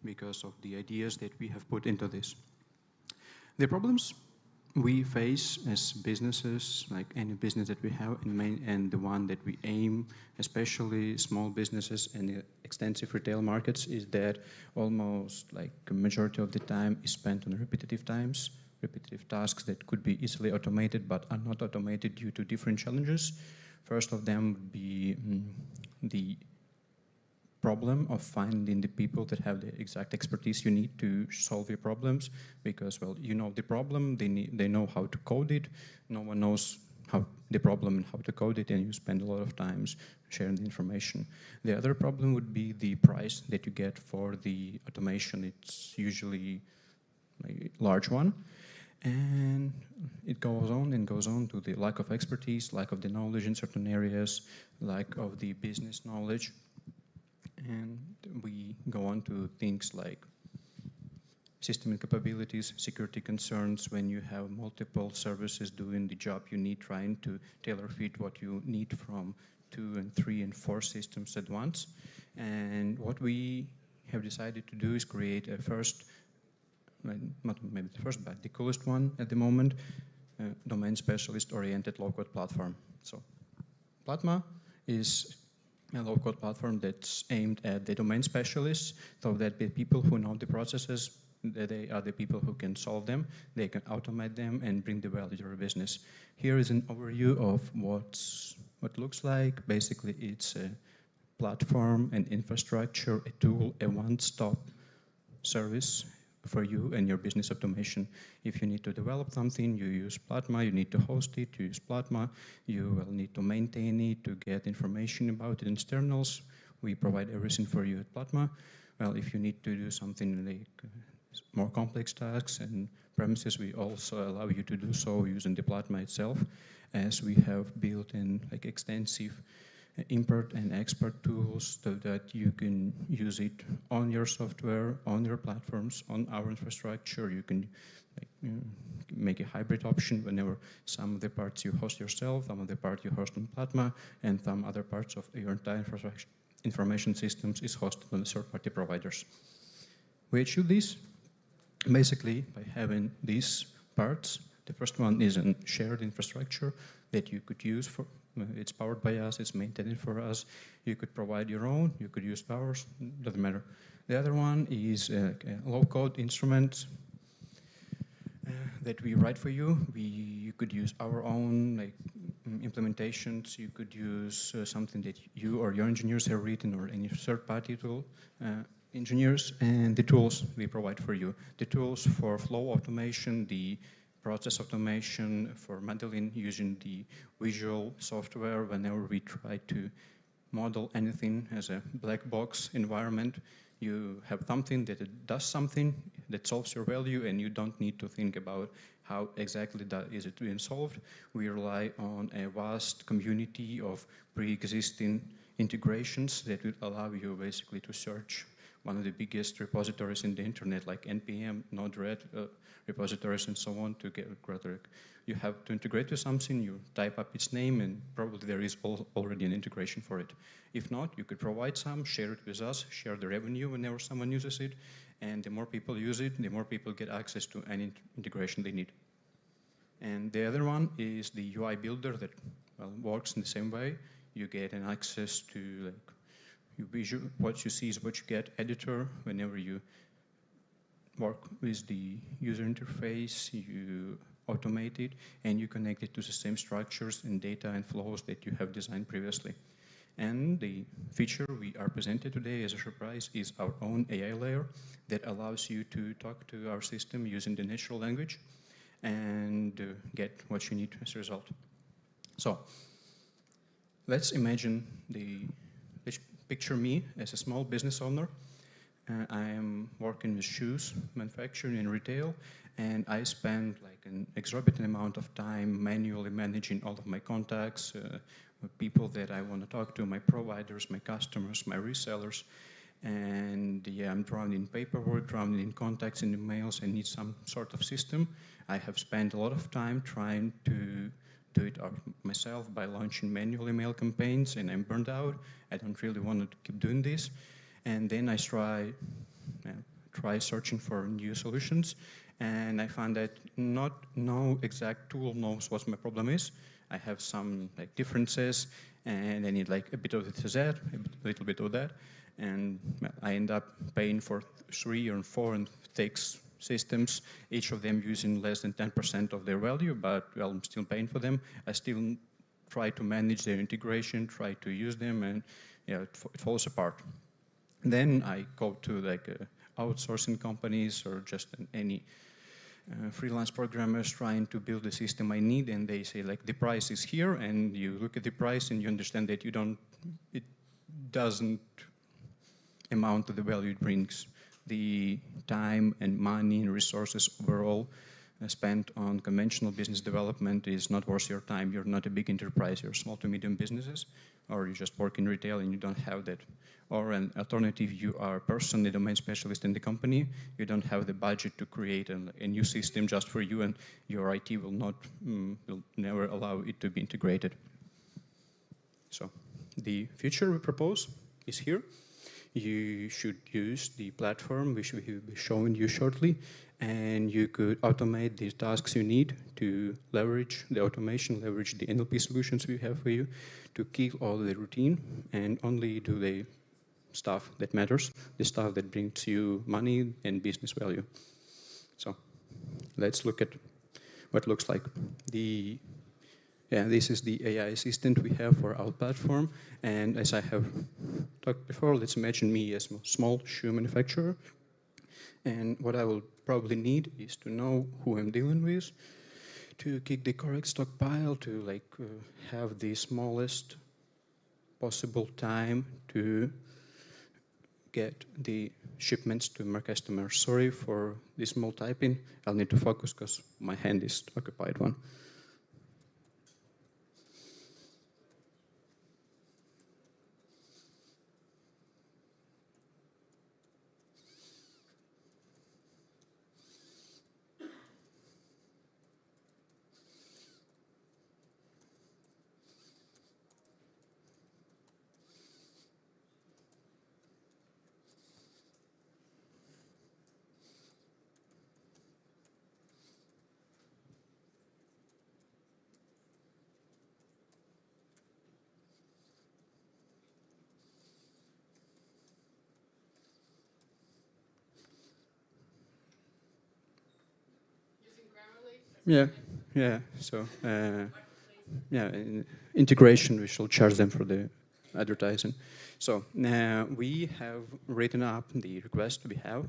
because of the ideas that we have put into this. The problems we face as businesses, like any business that we have, and the one that we aim, especially small businesses and extensive retail markets, is that almost like a majority of the time is spent on repetitive tasks that could be easily automated but are not automated due to different challenges. First of them would be the problem of finding the people that have the exact expertise you need to solve your problems, because, well, you know the problem, they know how to code it, no one knows how the problem and how to code it, and you spend a lot of time sharing the information. The other problem would be the price that you get for the automation. It's usually a large one. And it goes on and goes on to the lack of expertise, lack of the knowledge in certain areas, lack of the business knowledge. And we go on to things like system capabilities, security concerns, when you have multiple services doing the job you need, trying to tailor fit what you need from 2 and 3 and 4 systems at once. And what we have decided to do is create a first, not maybe the first, but the coolest one at the moment, domain specialist-oriented low-code platform. So Platma is a low-code platform that's aimed at the domain specialists, so that the people who know the processes, that they are the people who can solve them, they can automate them and bring the value to your business. Here is an overview of what looks like. Basically, it's a platform, an infrastructure, a tool, a one-stop service for you and your business automation. If you need to develop something, you use Platma. You need to host it, you use Platma. You will need to maintain it, to get information about it in externals. We provide everything for you at Platma. Well, if you need to do something like more complex tasks and premises, we also allow you to do so using the Platma itself, as we have built in like extensive import and export tools so that you can use it on your software, on your platforms, on our infrastructure. You can make a hybrid option whenever some of the parts you host yourself, some of the parts you host on Platma, and some other parts of your entire information systems is hosted on third-party providers. We achieve this basically by having these parts. The first one is a shared infrastructure that you could use for. It's powered by us, it's maintained for us. You could provide your own, you could use ours, doesn't matter. The other one is a low-code instrument that we write for you. You could use our own implementations. You could use something that you or your engineers have written, or any third-party tool engineers, and the tools we provide for you. The tools for flow automation, the process automation, for modeling using the visual software whenever we try to model anything as a black box environment. You have something that it does something that solves your value, and you don't need to think about how exactly that is it being solved. We rely on a vast community of pre-existing integrations that will allow you basically to search one of the biggest repositories in the internet, like NPM, Node-RED repositories, and so on, to get rhetoric. You have to integrate to something, you type up its name, and probably there is already an integration for it. If not, you could provide some, share it with us, share the revenue whenever someone uses it, and the more people use it, the more people get access to any integration they need. And the other one is the UI builder that works in the same way. You get an access to what you see is what you get editor. Whenever you work with the user interface, you automate it, and you connect it to the same structures and data and flows that you have designed previously. And the feature we are presented today as a surprise is our own AI layer that allows you to talk to our system using the natural language and get what you need as a result. So let's imagine picture me as a small business owner. I am working with shoes, manufacturing and retail, and I spend like an exorbitant amount of time manually managing all of my contacts, people that I want to talk to, my providers, my customers, my resellers. And yeah, I'm drowning in paperwork, drowning in contacts, in emails. I need some sort of system. I have spent a lot of time trying to do it myself by launching manual email campaigns, and I'm burned out. I don't really want to keep doing this. And then I try searching for new solutions, and I find that no exact tool knows what my problem is. I have some differences, and I need a bit of this, a little bit of that, and I end up paying for 3 or 4 and 6 systems, each of them using less than 10% of their value, but I'm still paying for them. I still try to manage their integration, try to use them, and it falls apart. Then I go to outsourcing companies or just any freelance programmers trying to build the system I need, and they say the price is here, and you look at the price and you understand that it doesn't amount to the value it brings. The time and money and resources overall spent on conventional business development is not worth your time. You're not a big enterprise, you're small to medium businesses, or you just work in retail and you don't have that. Or an alternative, you are a person, a domain specialist in the company, you don't have the budget to create a new system just for you, and your IT will never allow it to be integrated. So the future we propose is here. You should use the platform, which we will be showing you shortly, and you could automate these tasks you need to leverage the automation, leverage the NLP solutions we have for you to kill all the routine and only do the stuff that matters, the stuff that brings you money and business value. So let's look at what it looks like. This is the AI assistant we have for our platform. And as I have talked before, let's imagine me as a small shoe manufacturer. And what I will probably need is to know who I'm dealing with, to kick the correct stockpile, to have the smallest possible time to get the shipments to my customers. Sorry for this small typing. I'll need to focus because my hand is occupied one. So integration, we shall charge them for the advertising. So now we have written up the request we have,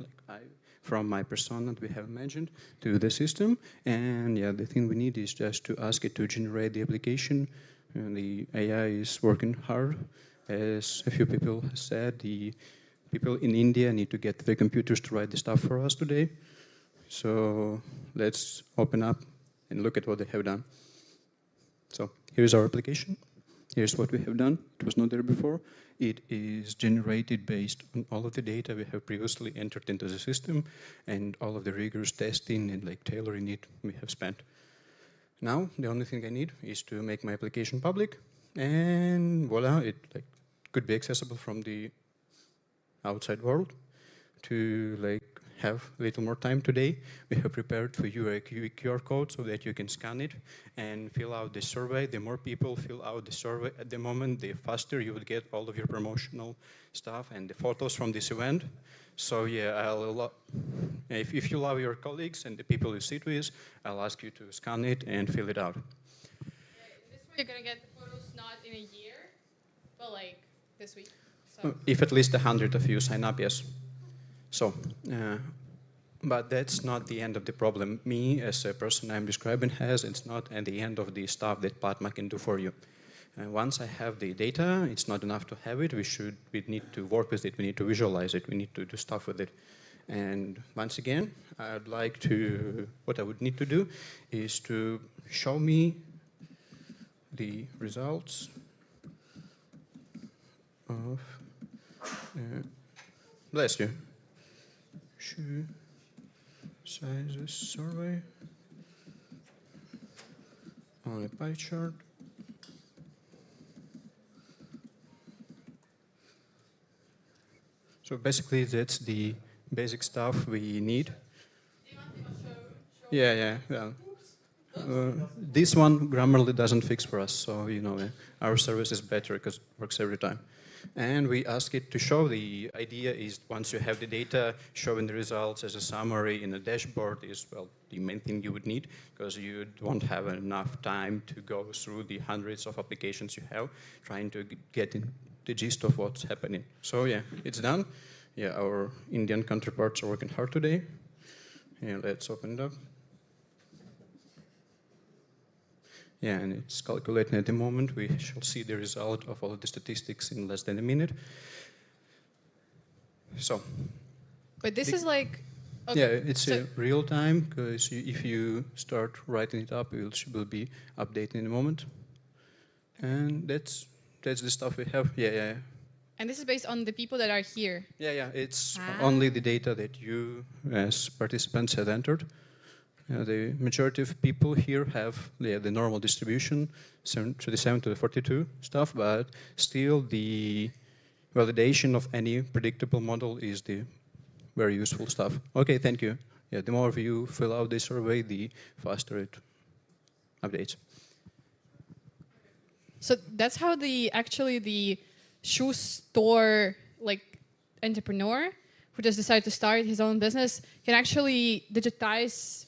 from my persona that we have imagined to the system. And the thing we need is just to ask it to generate the application. And the AI is working hard. As a few people have said, the people in India need to get the computers to write the stuff for us today. So let's open up and look at what they have done. So here's our application. Here's what we have done. It was not there before. It is generated based on all of the data we have previously entered into the system and all of the rigorous testing and tailoring it we have spent. Now, the only thing I need is to make my application public, and voila, it could be accessible from the outside world. To have a little more time today, we have prepared for you a QR code so that you can scan it and fill out the survey. The more people fill out the survey at the moment, the faster you would get all of your promotional stuff and the photos from this event. So if you love your colleagues and the people you sit with, I'll ask you to scan it and fill it out. This way you're gonna get the photos not in a year, but this week. So. If at least 100 of you sign up, yes. So, but that's not the end of the problem. Me, as a person I'm describing, it's not at the end of the stuff that Plasma can do for you. Once I have the data, it's not enough to have it. We need to work with it. We need to visualize it. We need to do stuff with it. And once again, what I would need to do is to show me the results of, bless you. Shoe sizes survey on a pie chart. So basically, that's the basic stuff we need. This one Grammarly doesn't fix for us, so our service is better because it works every time. And we ask it to show. The idea is once you have the data, showing the results as a summary in a dashboard is, the main thing you would need, because you won't have enough time to go through the hundreds of applications you have, trying to get in the gist of what's happening. So it's done. Our Indian counterparts are working hard today. Let's open it up. And it's calculating at the moment. We shall see the result of all of the statistics in less than a minute. So. But this is Okay. Yeah, it's real time, because if you start writing it up, it will be updated in a moment. And that's the stuff we have. Yeah. And this is based on the people that are here. Yeah. It's only the data that you, as participants, have entered. The majority of people here have the normal distribution, 37 to the 42 stuff, but still the validation of any predictable model is the very useful stuff. Okay, thank you. Yeah, the more of you fill out this survey, the faster it updates. So that's how the shoe store entrepreneur who just decided to start his own business can actually digitize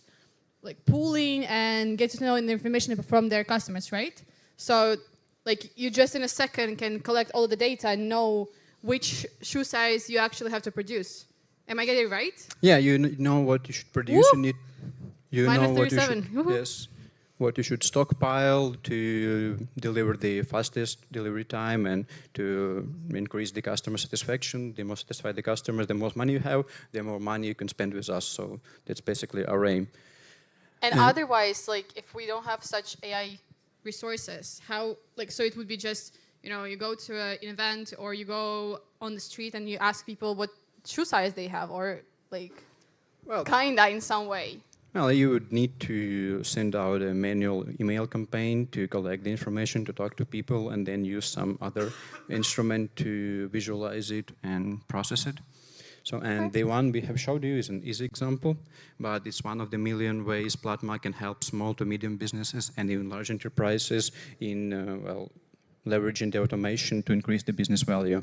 pooling and get to know the information from their customers, right? So you just in a second can collect all the data and know which shoe size you actually have to produce. Am I getting it right? Yeah, you know what you should produce. You know what you should, yes, what you should stockpile to deliver the fastest delivery time and to increase the customer satisfaction. The more satisfied the customer, the more money you have, the more money you can spend with us. So that's basically our aim. And otherwise, if we don't have such AI resources, how, so it would be just, you go to an event or you go on the street and you ask people what shoe size they have, or kinda in some way. Well, you would need to send out a manual email campaign to collect the information, to talk to people, and then use some other instrument to visualize it and process it. So, and the one we have showed you is an easy example, but it's one of the million ways Platma can help small to medium businesses and even large enterprises in leveraging the automation to increase the business value.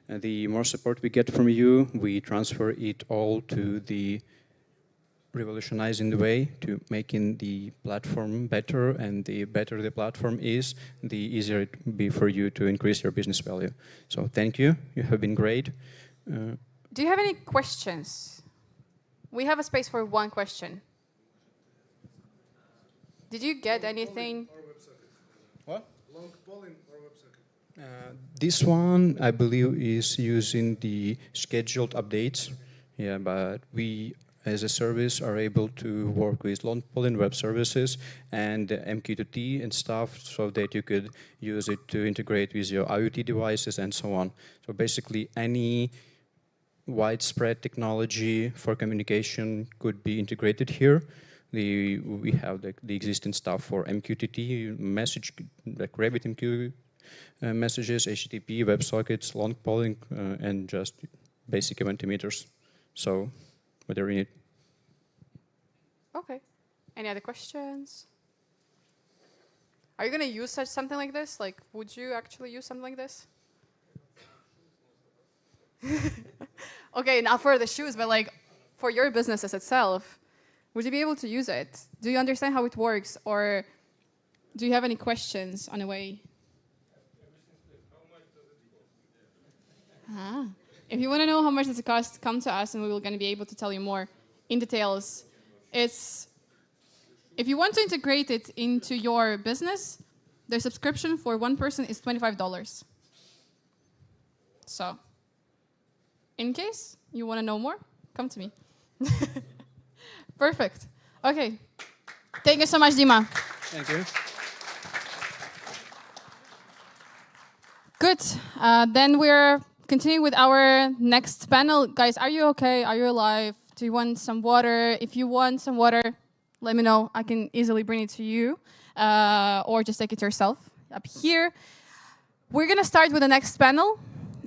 The more support we get from you, we transfer it all to the revolutionizing the way to making the platform better, and the better the platform is, the easier it will be for you to increase your business value. So thank you, you have been great. Do you have any questions? We have a space for one question. Did you get anything? What? Long polling or WebSocket? This one, I believe, is using the scheduled updates. Yeah, but we, as a service, are able to work with long polling web services and MQ2T and stuff, so that you could use it to integrate with your IoT devices and so on. So basically, any widespread technology for communication could be integrated here. We have the existing stuff for MQTT, message, like RabbitMQ messages, HTTP, WebSockets, long polling, and just basic event emitters. So, whatever you need. Okay. Any other questions? Are you going to use something like this? Would you actually use something like this? Okay, not for the shoes, but for your businesses itself, would you be able to use it? Do you understand how it works, or do you have any questions on the way? If you want to know how much does it cost, come to us and we will going to be able to tell you more in details. If you want to integrate it into your business, the subscription for one person is $25. So, in case you want to know more, come to me. Perfect. Okay. Thank you so much, Dima. Thank you. Good. Then we're continuing with our next panel. Guys, are you okay? Are you alive? Do you want some water? If you want some water, let me know. I can easily bring it to you, or just take it yourself up here. We're going to start with the next panel.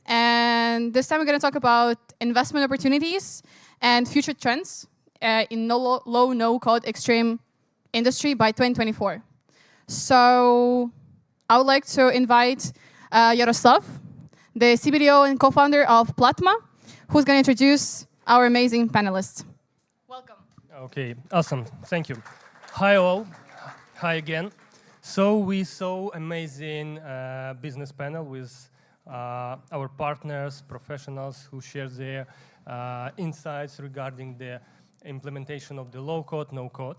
And this time we're going to talk about investment opportunities and future trends in low, no-code extreme industry by 2024. So I would like to invite Yaroslav, the CBDO and co-founder of Platma, who's going to introduce our amazing panelists. Welcome. Okay, awesome. Thank you. Hi all. Hi again. So we saw amazing business panel with our partners, professionals who share their insights regarding the implementation of the low-code, no-code.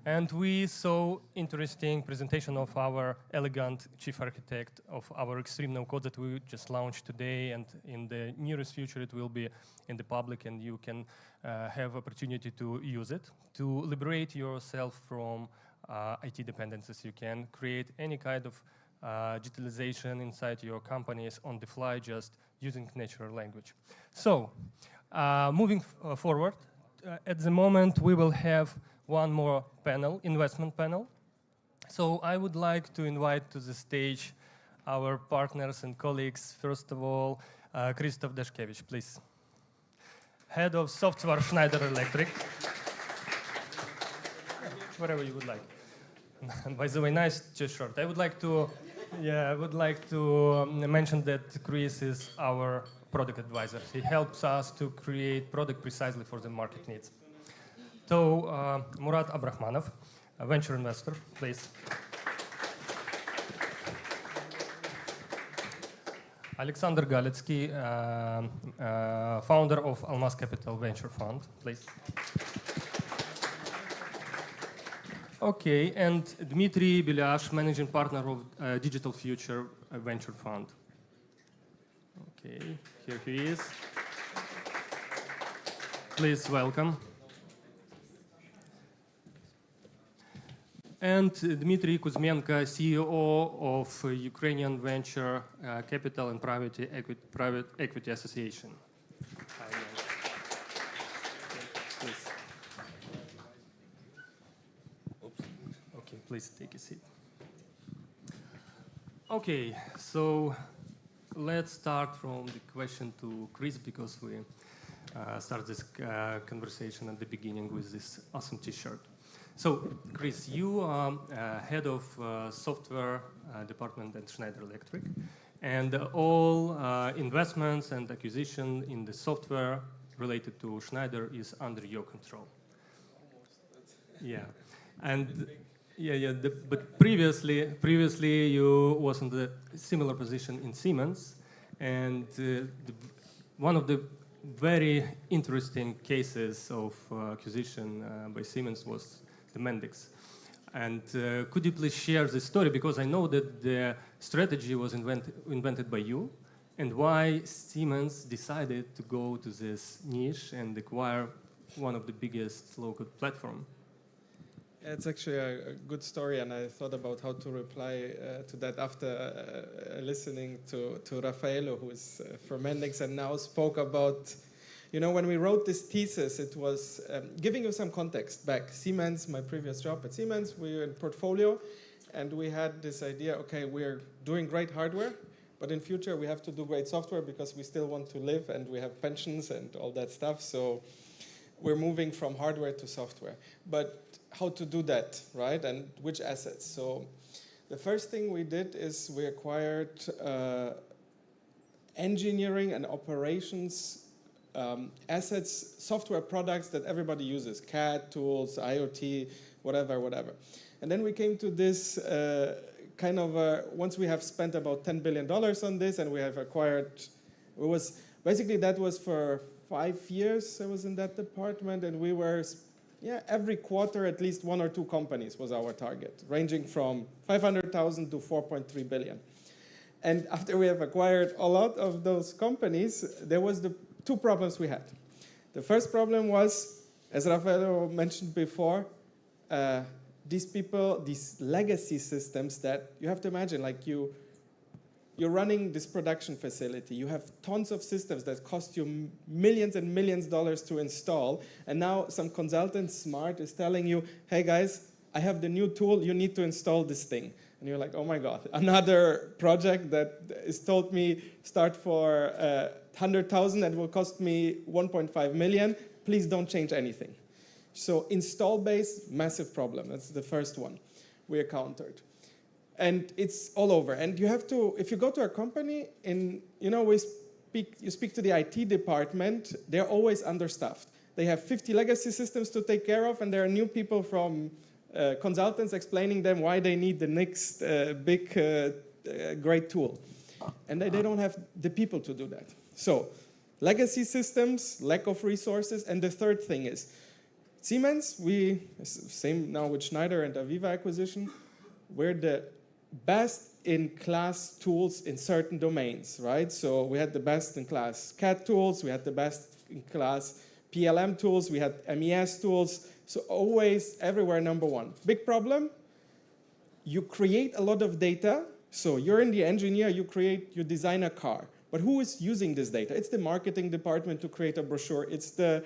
And we saw interesting presentation of our elegant chief architect of our extreme no code that we just launched today, and in the nearest future it will be in the public and you can have opportunity to use it. To liberate yourself from IT dependencies, you can create any kind of digitalization inside your companies on the fly, just using natural language. So, moving forward, at the moment we will have one more panel, investment panel. So I would like to invite to the stage our partners and colleagues. First of all, Christoph Daszkiewicz, please. Head of software, Schneider Electric. Whatever you would like. And by the way, nice t-shirt. I would like to mention that Chris is our product advisor. He helps us to create product precisely for the market needs. So, Murat Abdrakhmanov, a venture investor, please. Alexander Galitsky, founder of Almaz Capital Venture Fund, please. Okay, and Dmitriy Belyash, managing partner of Digital Future Venture Fund. Okay, here he is. Please welcome. And Dmitriy Kuzmenko, CEO of Ukrainian Venture Capital and Private Equity Association. Please. Okay, please take a seat. Okay, so let's start from the question to Chris, because we start this conversation at the beginning with this awesome t-shirt. So, Chris, you are head of software department at Schneider Electric, and all investments and acquisition in the software related to Schneider is under your control. Yeah, and but previously you was in the similar position in Siemens, and one of the very interesting cases of acquisition by Siemens was the Mendix. And could you please share the story, because I know that the strategy was invented by you, and why Siemens decided to go to this niche and acquire one of the biggest low-code platform? Yeah, it's actually a good story, and I thought about how to reply to that after listening to Raffaello, who is from Mendix and now spoke about, you know, when we wrote this thesis, it was giving you some context back. Siemens, my previous job at Siemens, we were in portfolio, and we had this idea, okay, we're doing great hardware, but in future we have to do great software because we still want to live and we have pensions and all that stuff. So we're moving from hardware to software. But how to do that, right? And which assets? So the first thing we did is we acquired engineering and operations assets, software products that everybody uses, CAD tools, IoT, whatever. And then we came to this kind of, once we have spent about $10 billion on this and we have acquired, basically that was for 5 years I was in that department, and we were, every quarter at least 1 or 2 companies was our target, ranging from 500,000 to 4.3 billion. And after we have acquired a lot of those companies, there was the 2 problems we had. The first problem was, as Raffaello mentioned before, these legacy systems that you have to imagine, like you're running this production facility. You have tons of systems that cost you millions and millions of dollars to install. And now some consultant smart is telling you, hey guys, I have the new tool, you need to install this thing. And you're like, oh my God, another project that is told me start for 100,000 and will cost me 1.5 million. Please don't change anything. So install base, massive problem. That's the first one we encountered. And it's all over. And you have to, if you go to a company, you speak to the IT department, they're always understaffed. They have 50 legacy systems to take care of, and there are new people from consultants explaining them why they need the next big, great tool. And they don't have the people to do that. So legacy systems, lack of resources, and the third thing is Siemens, same now with Schneider and Aviva acquisition, we're the best-in-class tools in certain domains, right? So we had the best-in-class CAD tools, we had the best-in-class PLM tools, we had MES tools, so always, everywhere, number one. Big problem, you create a lot of data, so you're in the engineer, you design a car, but who is using this data? It's the marketing department to create a brochure, it's the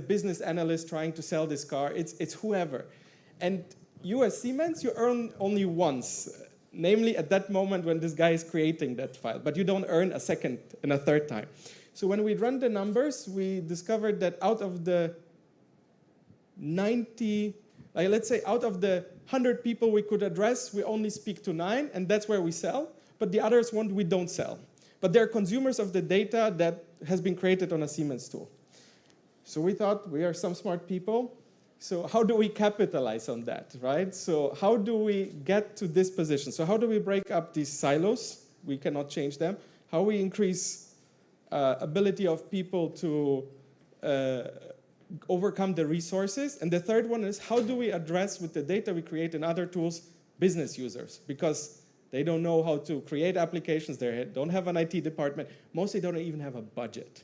business analyst trying to sell this car, it's whoever. And you as Siemens, you earn only once, namely at that moment when this guy is creating that file, but you don't earn a second and a third time. So when we run the numbers, we discovered that out of the 90, let's say out of the 100 people we could address, we only speak to 9, and that's where we sell, but the others we don't sell. But they're consumers of the data that has been created on a Siemens tool. So we thought, we are some smart people, so how do we capitalize on that, right? So how do we get to this position? So how do we break up these silos? We cannot change them. How we increase ability of people to overcome the resources. And the third one is, how do we address with the data we create in other tools, business users? Because they don't know how to create applications, they don't have an IT department, mostly don't even have a budget.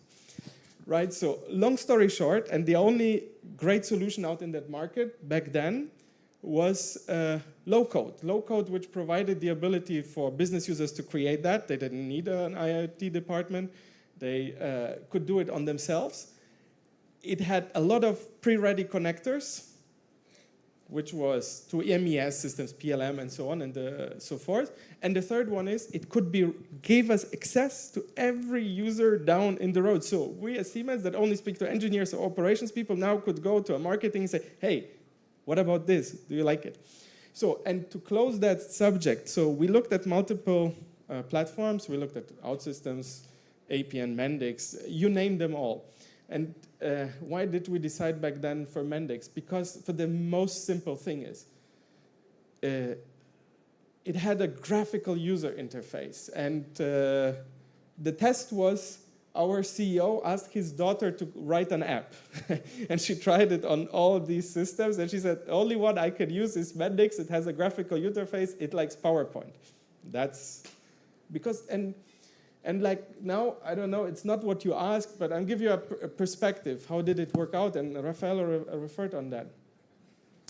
Right, so long story short, and the only great solution out in that market back then was low code. Low code, which provided the ability for business users to create that. They didn't need an IT department. They could do it on themselves. It had a lot of pre-ready connectors, which was to MES systems, PLM, and so on, and so forth. And the third one is, it gave us access to every user down in the road. So we as Siemens that only speak to engineers or operations people now could go to a marketing and say, hey, what about this? Do you like it? So, and to close that subject, so we looked at multiple platforms. We looked at OutSystems, APN, Mendix, you name them all. And why did we decide back then for Mendix? Because for the most simple thing is, it had a graphical user interface. And the test was, our CEO asked his daughter to write an app. And she tried it on all these systems. And she said, only one I can use is Mendix. It has a graphical interface. It likes PowerPoint. That's because, and like now, I don't know, it's not what you asked, but I'll give you a perspective. How did it work out? And Raffaello referred on that.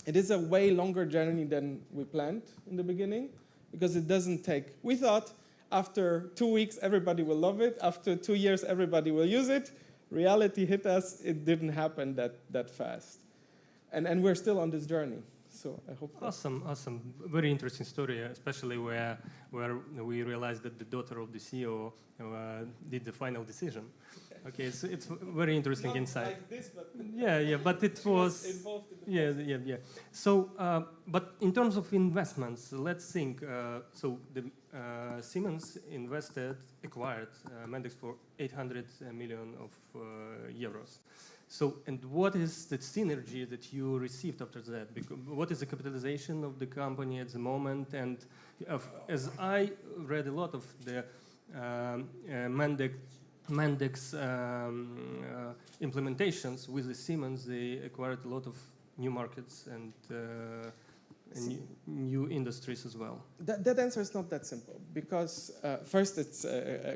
It is a way longer journey than we planned in the beginning, because it doesn't take, we thought after 2 weeks, everybody will love it. After 2 years, everybody will use it. Reality hit us. It didn't happen that fast. And we're still on this journey. So I hope. Awesome. Very interesting story, especially where we realized that the daughter of the CEO did the final decision. Okay, so it's very interesting insight. Like this, but but it was involved in the process. So, but in terms of investments, let's think. So the Siemens acquired Mendix for 800 million of euros. So, and what is the synergy that you received after that? Because what is the capitalization of the company at the moment? And as I read a lot of the Mendix implementations with the Siemens, they acquired a lot of new markets and new industries as well. That answer is not that simple, because first it's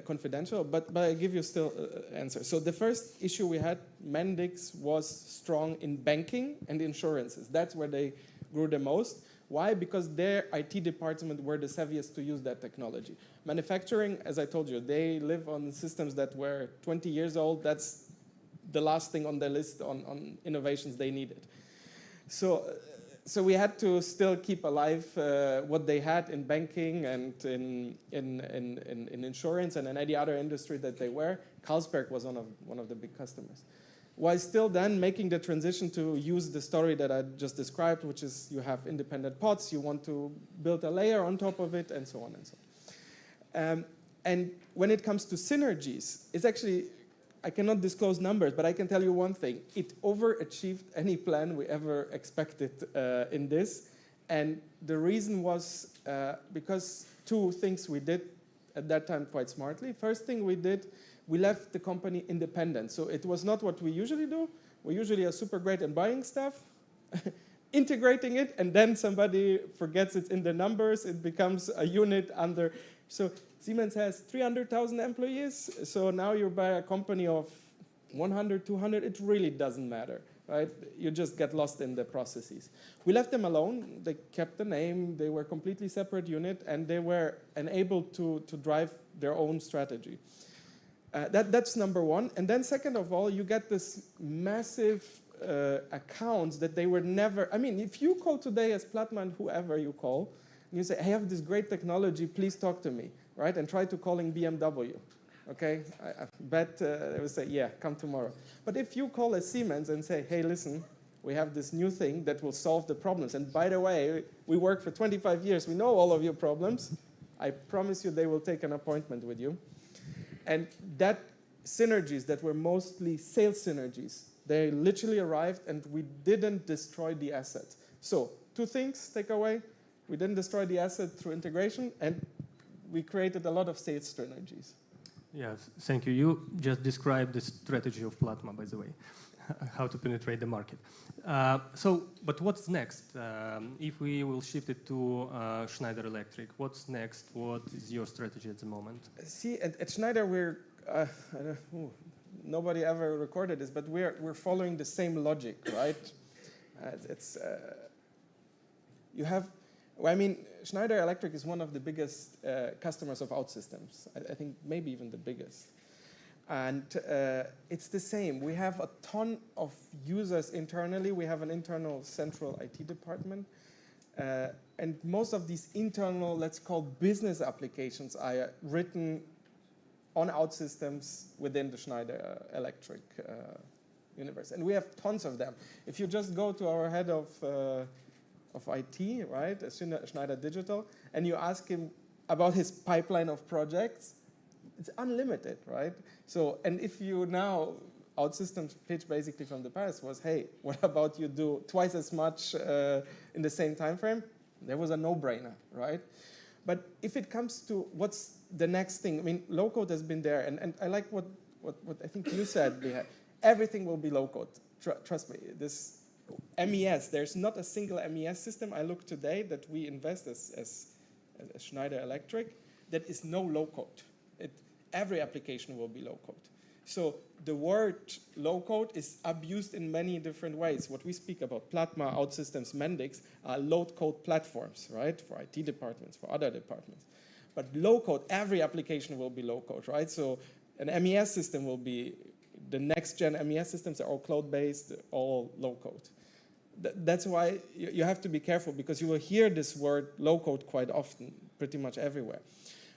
confidential, but I give you still answer. So the first issue we had, Mendix was strong in banking and insurances. That's where they grew the most. Why? Because their IT department were the savviest to use that technology. Manufacturing, as I told you, they live on systems that were 20 years old. That's the last thing on their list on innovations they needed. So we had to still keep alive what they had in banking and in insurance and in any other industry that they were. Carlsberg was one of the big customers. While still then making the transition to use the story that I just described, which is you have independent pods, you want to build a layer on top of it, and so on and so on. And when it comes to synergies, it's actually, I cannot disclose numbers, but I can tell you one thing. It overachieved any plan we ever expected in this. And the reason was because two things we did at that time quite smartly. First thing we did, we left the company independent. So it was not what we usually do. we usually are super great in buying stuff, integrating it, and then somebody forgets it's in the numbers, it becomes a unit under. So Siemens has 300,000 employees, so now you buy a company of 100, 200, it really doesn't matter, right? You just get lost in the processes. We left them alone, they kept the name, they were a completely separate unit, and they were enabled to drive their own strategy. That's number one. And then second of all, you get this massive accounts that they were never, I mean, if you call today as Plattmann, whoever you call, and you say, I have this great technology, please talk to me, right? And try to calling BMW, okay? I bet they will say, yeah, come tomorrow. But if you call a Siemens and say, hey, listen, we have this new thing that will solve the problems. And by the way, we work for 25 years, we know all of your problems. I promise you they will take an appointment with you. And that synergies that were mostly sales synergies, they literally arrived and we didn't destroy the asset. So 2 things take away. We didn't destroy the asset through integration and we created a lot of sales synergies. Yes, thank you. You just described the strategy of Plattmann, by the way, how to penetrate the market. But what's next? If we will shift it to Schneider Electric, what's next? What is your strategy at the moment? See, at Schneider, we're, nobody ever recorded this, but we're following the same logic, right? You have, well, I mean, Schneider Electric is one of the biggest customers of OutSystems. I think maybe even the biggest. And it's the same. We have a ton of users internally. We have an internal central IT department. And most of these internal, let's call business applications are written on OutSystems within the Schneider Electric universe. And we have tons of them. If you just go to our head of IT, right, Schneider Digital, and you ask him about his pipeline of projects, it's unlimited, right? So, and if you now, OutSystems pitch basically from the past was, hey, what about you do twice as much in the same time frame? There was a no-brainer, right? But if it comes to what's the next thing, I mean, low-code has been there, and I like what I think you said, everything will be low-code. Trust me, this MES, there's not a single MES system I look today that we invest as Schneider Electric that is no low-code. Every application will be low-code. So the word low-code is abused in many different ways. What we speak about, Plattmann, OutSystems, Mendix, are low-code platforms, right? For IT departments, for other departments. But low-code, every application will be low-code, right? So an MES system will be, the next-gen MES systems are all cloud-based, all low-code. That's why you have to be careful because you will hear this word low-code quite often, pretty much everywhere.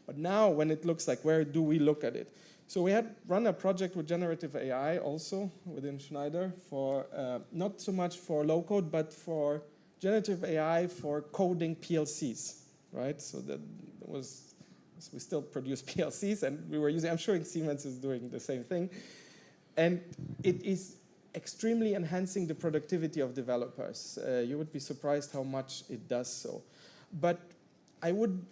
But now when it looks like, where do we look at it? So we had run a project with generative AI also within Schneider for, not so much for low code, but for generative AI for coding PLCs, right? So that was, we still produce PLCs and we were using, I'm sure Siemens is doing the same thing. And it is extremely enhancing the productivity of developers. You would be surprised how much it does so. But I would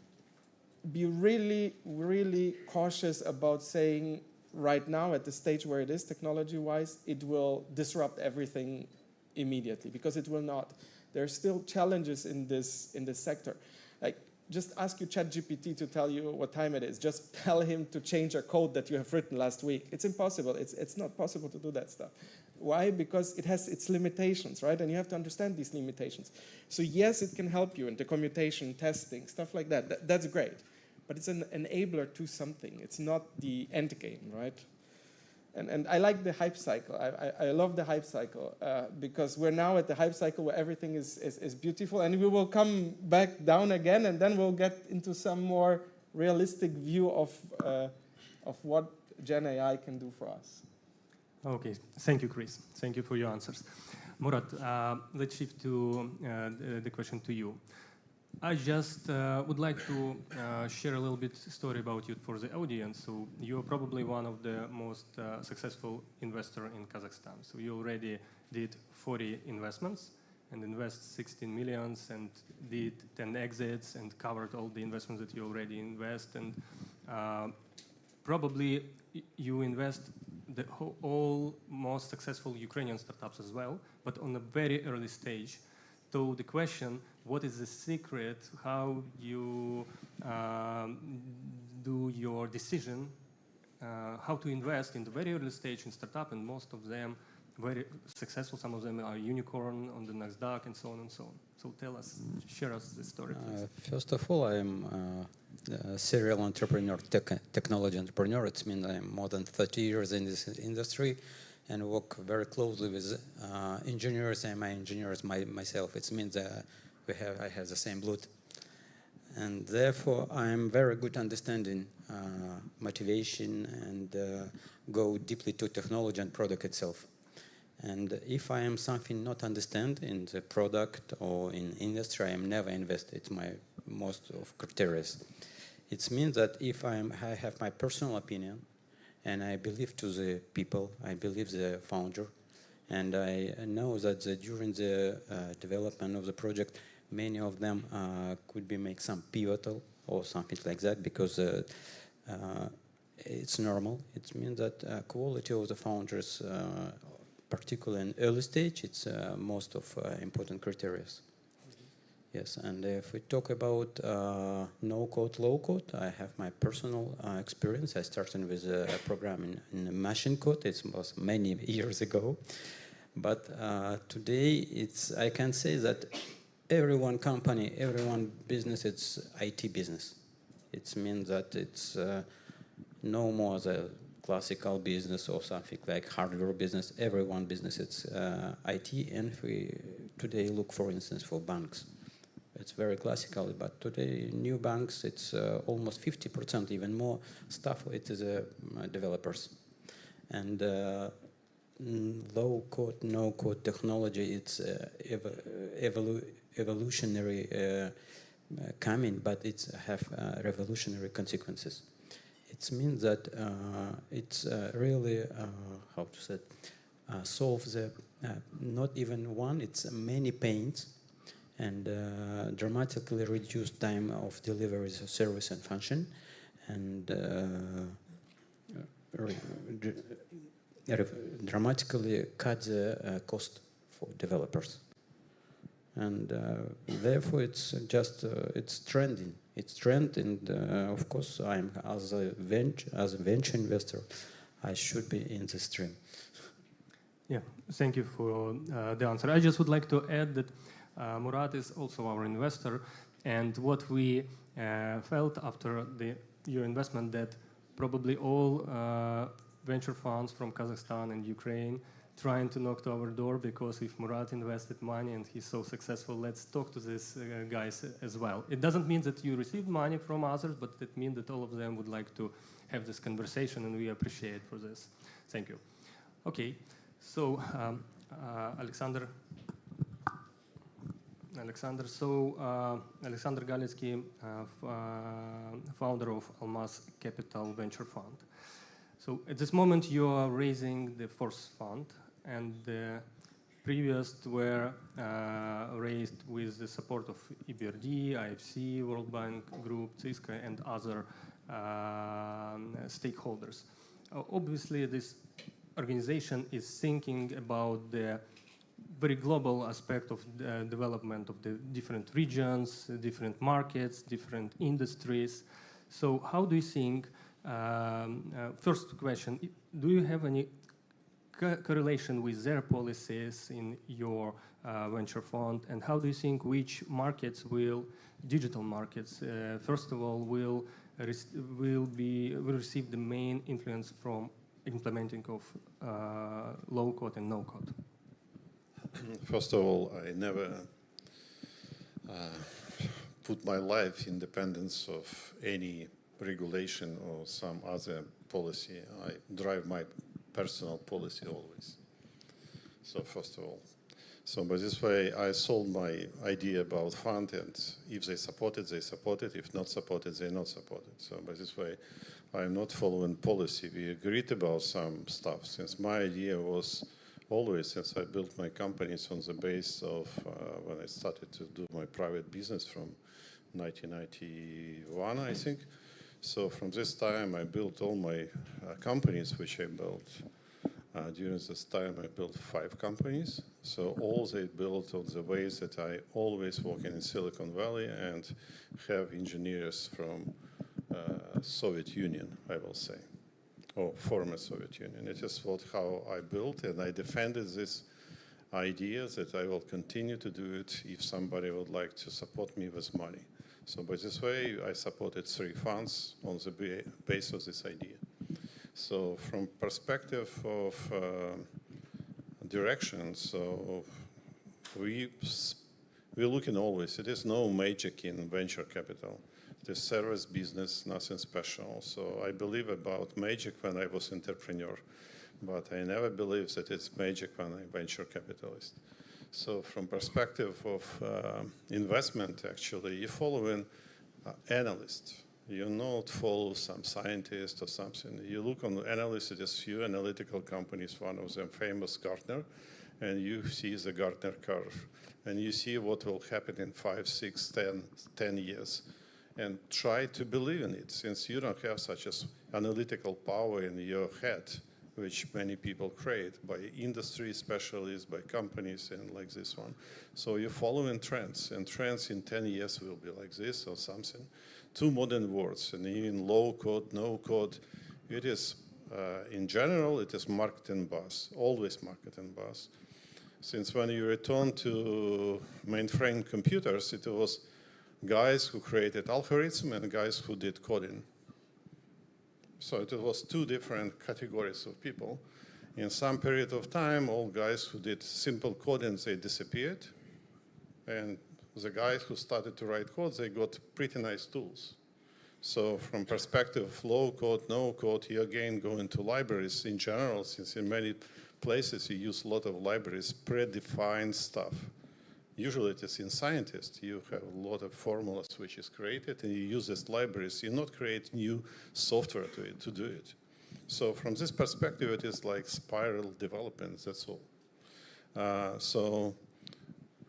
be really, really cautious about saying right now at the stage where it is technology-wise, it will disrupt everything immediately because it will not. There are still challenges in this sector. Like, just ask your ChatGPT to tell you what time it is. Just tell him to change a code that you have written last week. It's impossible. It's not possible to do that stuff. Why? Because it has its limitations, right? And you have to understand these limitations. So yes, it can help you in the commutation, testing, stuff like that. That's great. But it's an enabler to something. It's not the end game, right? And I like the hype cycle. I love the hype cycle because we're now at the hype cycle where everything is beautiful, and we will come back down again, and then we'll get into some more realistic view of what Gen AI can do for us. Okay, thank you, Chris. Thank you for your answers. Murat, let's shift to the question to you. I just would like to share a little bit story about you for the audience. So you're probably one of the most successful investor in Kazakhstan. So you already did 40 investments and invest 16 millions and did 10 exits and covered all the investments that you already invest. And probably you invest all most successful Ukrainian startups as well, but on a very early stage. So the question, what is the secret, how you do your decision, how to invest in the very early stage in startup, and most of them very successful, some of them are unicorn on the NASDAQ and so on and so on. So tell us, share us the story, please. First of all, I'm a serial entrepreneur, technology entrepreneur. It means I'm more than 30 years in this industry and work very closely with engineers and my engineers myself. It means I have the same blood. And therefore, I'm very good understanding motivation and go deeply to technology and product itself. And if I am something not understand in the product or in industry, I am never invest. It's my most of criteria. It means that if I have my personal opinion, and I believe to the people, I believe the founder, and I know that during the development of the project, many of them could be make some pivotal or something like that, because it's normal. It means that quality of the founders, particularly in early stage, it's most of important criteria. Yes, and if we talk about no-code, low-code, I have my personal experience. I started with a program in machine code. It was many years ago. But today, I can say that every one company, every one business, it's IT business. It means that it's no more the classical business or something like hardware business. Every one business, it's IT. And if we today look, for instance, for banks, it's very classical, but today new banks, it's almost 50%, even more stuff. It is developers, and low-code, no-code technology. It's evolutionary coming, but it have revolutionary consequences. It means that it's really how to say solve the not even one. It's many pains. And dramatically reduce time of delivery of service and function, and dramatically cut the cost for developers. And therefore, it's just it's trending. It's trend, and of course, I'm as a venture investor, I should be in the stream. Yeah, thank you for the answer. I just would like to add that. Murat is also our investor, and what we felt after your investment, that probably all venture funds from Kazakhstan and Ukraine trying to knock to our door, because if Murat invested money and he's so successful, let's talk to these guys as well. It doesn't mean that you received money from others, but it means that all of them would like to have this conversation, and we appreciate for this. Thank you. Okay, so Alexander, Alexander Galitsky, founder of Almaz Capital Venture Fund. So at this moment, you are raising the fourth fund, and the previous were raised with the support of EBRD, IFC, World Bank Group, Cisco, and other stakeholders. Obviously, this organization is thinking about the very global aspect of the development of the different regions, different markets, different industries. So how do you think, first question, do you have any correlation with their policies in your venture fund, and how do you think which markets digital markets, first of all, will receive the main influence from implementing of low-code and no-code? First of all, I never put my life in dependence of any regulation or some other policy. I drive my personal policy always. So first of all. So by this way, I sold my idea about fund, and if they support it, they support it. If not supported, they not support it. So by this way, I'm not following policy. We agreed about some stuff, since my idea was always, since I built my companies on the base of when I started to do my private business from 1991, I think. So from this time, I built all my companies, which I built. During this time, I built 5 companies. So all they built on the ways that I always work in Silicon Valley and have engineers from Soviet Union, I will say, or former Soviet Union. It is how I built, and I defended this idea that I will continue to do it if somebody would like to support me with money. So by this way, I supported 3 funds on the base of this idea. So from perspective of direction, so we're looking always, it is no magic in venture capital. It is service business, nothing special. So I believe about magic when I was entrepreneur, but I never believed that it's magic when I'm venture capitalist. So from perspective of investment, actually, you follow an analyst. You not follow some scientist or something. You look on the analysts, it is few analytical companies, one of them famous Gartner, and you see the Gartner curve. And you see what will happen in 5, 6, 10 years. And try to believe in it, since you don't have such as analytical power in your head, which many people create by industry specialists, by companies, and like this one. So you're following trends, and trends in 10 years will be like this or something. 2 modern words, and in low code, no code, it is, in general, it is marketing buzz, always marketing buzz. Since when you return to mainframe computers, it was guys who created algorithms and guys who did coding. So it was 2 different categories of people. In some period of time, all guys who did simple coding, they disappeared. And the guys who started to write code, they got pretty nice tools. So from perspective of low code, no code, you again go into libraries in general, since in many places you use a lot of libraries, predefined stuff. Usually it is in scientists, you have a lot of formulas which is created and you use these libraries. You not create new software to do it. So from this perspective, it is like spiral development, that's all. So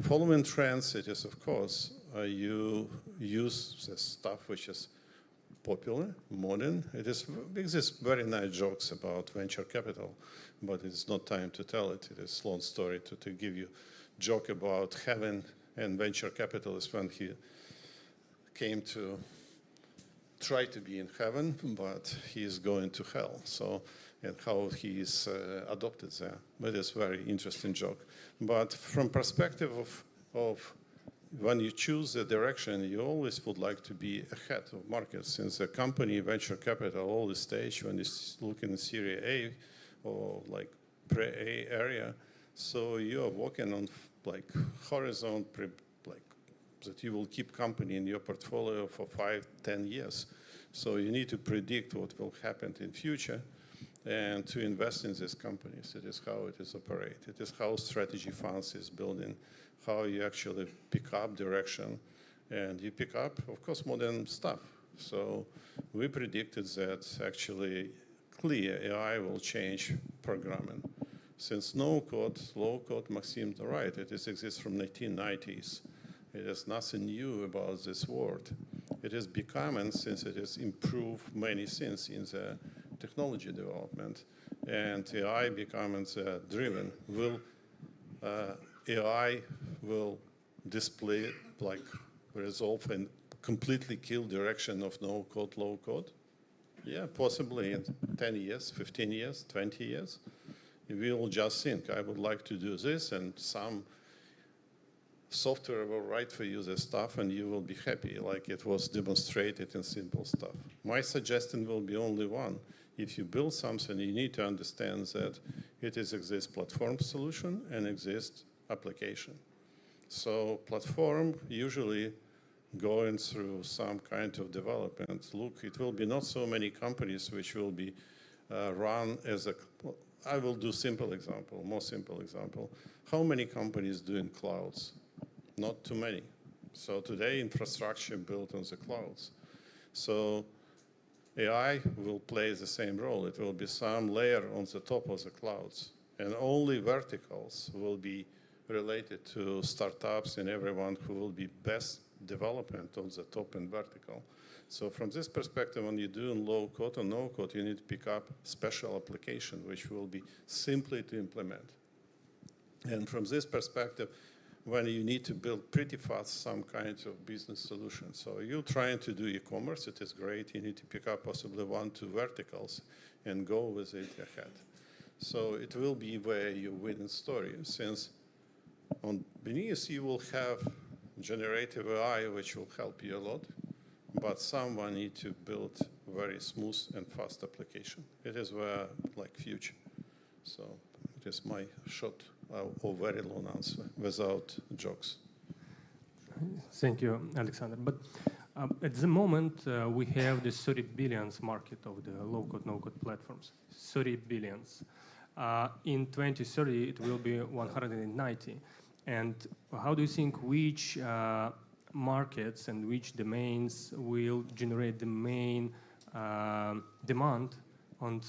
following trends, it is of course, you use the stuff which is popular, modern. It exists very nice jokes about venture capital, but it's not time to tell it. It is a long story to give you joke about heaven and venture capitalist when he came to try to be in heaven, but he is going to hell. So, and how he is adopted there. But it's a very interesting joke. But from perspective of when you choose the direction, you always would like to be ahead of markets, since a company, venture capital, all the stage when you look in Series A or like pre-A area, so you are working on like horizon, like that you will keep company in your portfolio for 5, 10 years. So you need to predict what will happen in future and to invest in these companies. It is how it is operated. It is how strategy funds is building, how you actually pick up direction. And you pick up, of course, modern stuff. So we predicted that actually clear AI will change programming. Since no code, low code, Maxim's right, it exists from 1990s. It is nothing new about this word. It is becoming, since it has improved many things in the technology development, and AI becoming driven, AI will display, like resolve and completely kill direction of no code, low code? Yeah, possibly in 10 years, 15 years, 20 years. We will just think, I would like to do this, and some software will write for you the stuff, and you will be happy, like it was demonstrated in simple stuff. My suggestion will be only one. If you build something, you need to understand that it exists platform solution and exists application. So platform usually going through some kind of development. Look, it will be not so many companies which will be run as a, I will do simple example, more simple example. How many companies doing clouds? Not too many. So today infrastructure built on the clouds. So AI will play the same role. It will be some layer on the top of the clouds. And only verticals will be related to startups and everyone who will be best development on the top and vertical. So from this perspective, when you're doing low code or no code, you need to pick up special application, which will be simply to implement. And from this perspective, when you need to build pretty fast some kinds of business solutions. So you're trying to do e-commerce, it is great. You need to pick up possibly 1, 2 verticals and go with it ahead. So it will be where you win in story, since on beneath you will have generative AI, which will help you a lot, but someone need to build very smooth and fast application. It is where, like, future. So it is my short or very long answer without jokes. Thank you, Alexander. But at the moment, we have the 30 billions market of the low-code, no-code platforms. 30 billions. In 2030, it will be 190. And how do you think which markets and which domains will generate the main demand on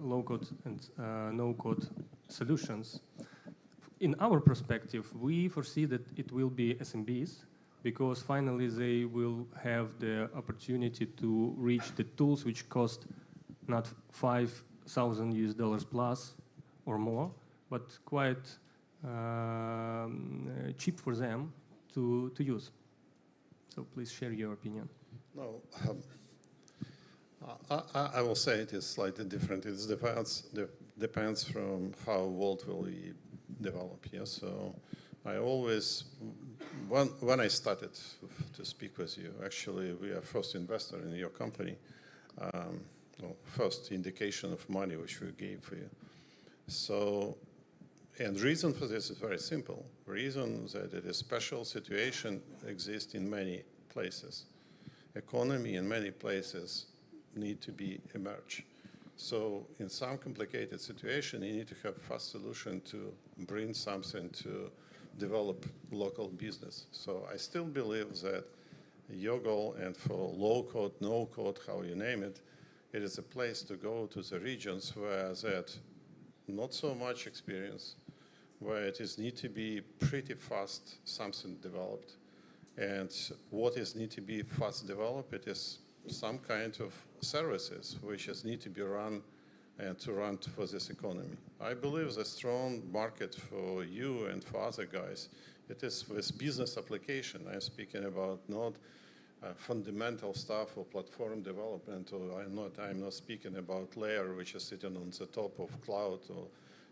low-code and no-code solutions? In our perspective, we foresee that it will be SMBs, because finally they will have the opportunity to reach the tools which cost not $5,000 plus or more, but quite cheap for them to use. So please share your opinion. No, I will say it is slightly different. It depends from how world will we develop. Yeah, so I always, when I started to speak with you, actually we are first investor in your company, well, first indication of money which we gave for you. So, and reason for this is very simple. Reason that it is special situation exists in many places. Economy in many places need to be emerged. So in some complicated situation, you need to have fast solution to bring something to develop local business. So I still believe that your goal, and for low code, no code, how you name it, it is a place to go to the regions where that not so much experience, where it is need to be pretty fast something developed. And what is need to be fast developed, it is some kind of services which is need to be run and to run for this economy. I believe the strong market for you and for other guys, it is with business application. I'm speaking about not fundamental stuff or platform development, or I'm not speaking about layer which is sitting on the top of cloud or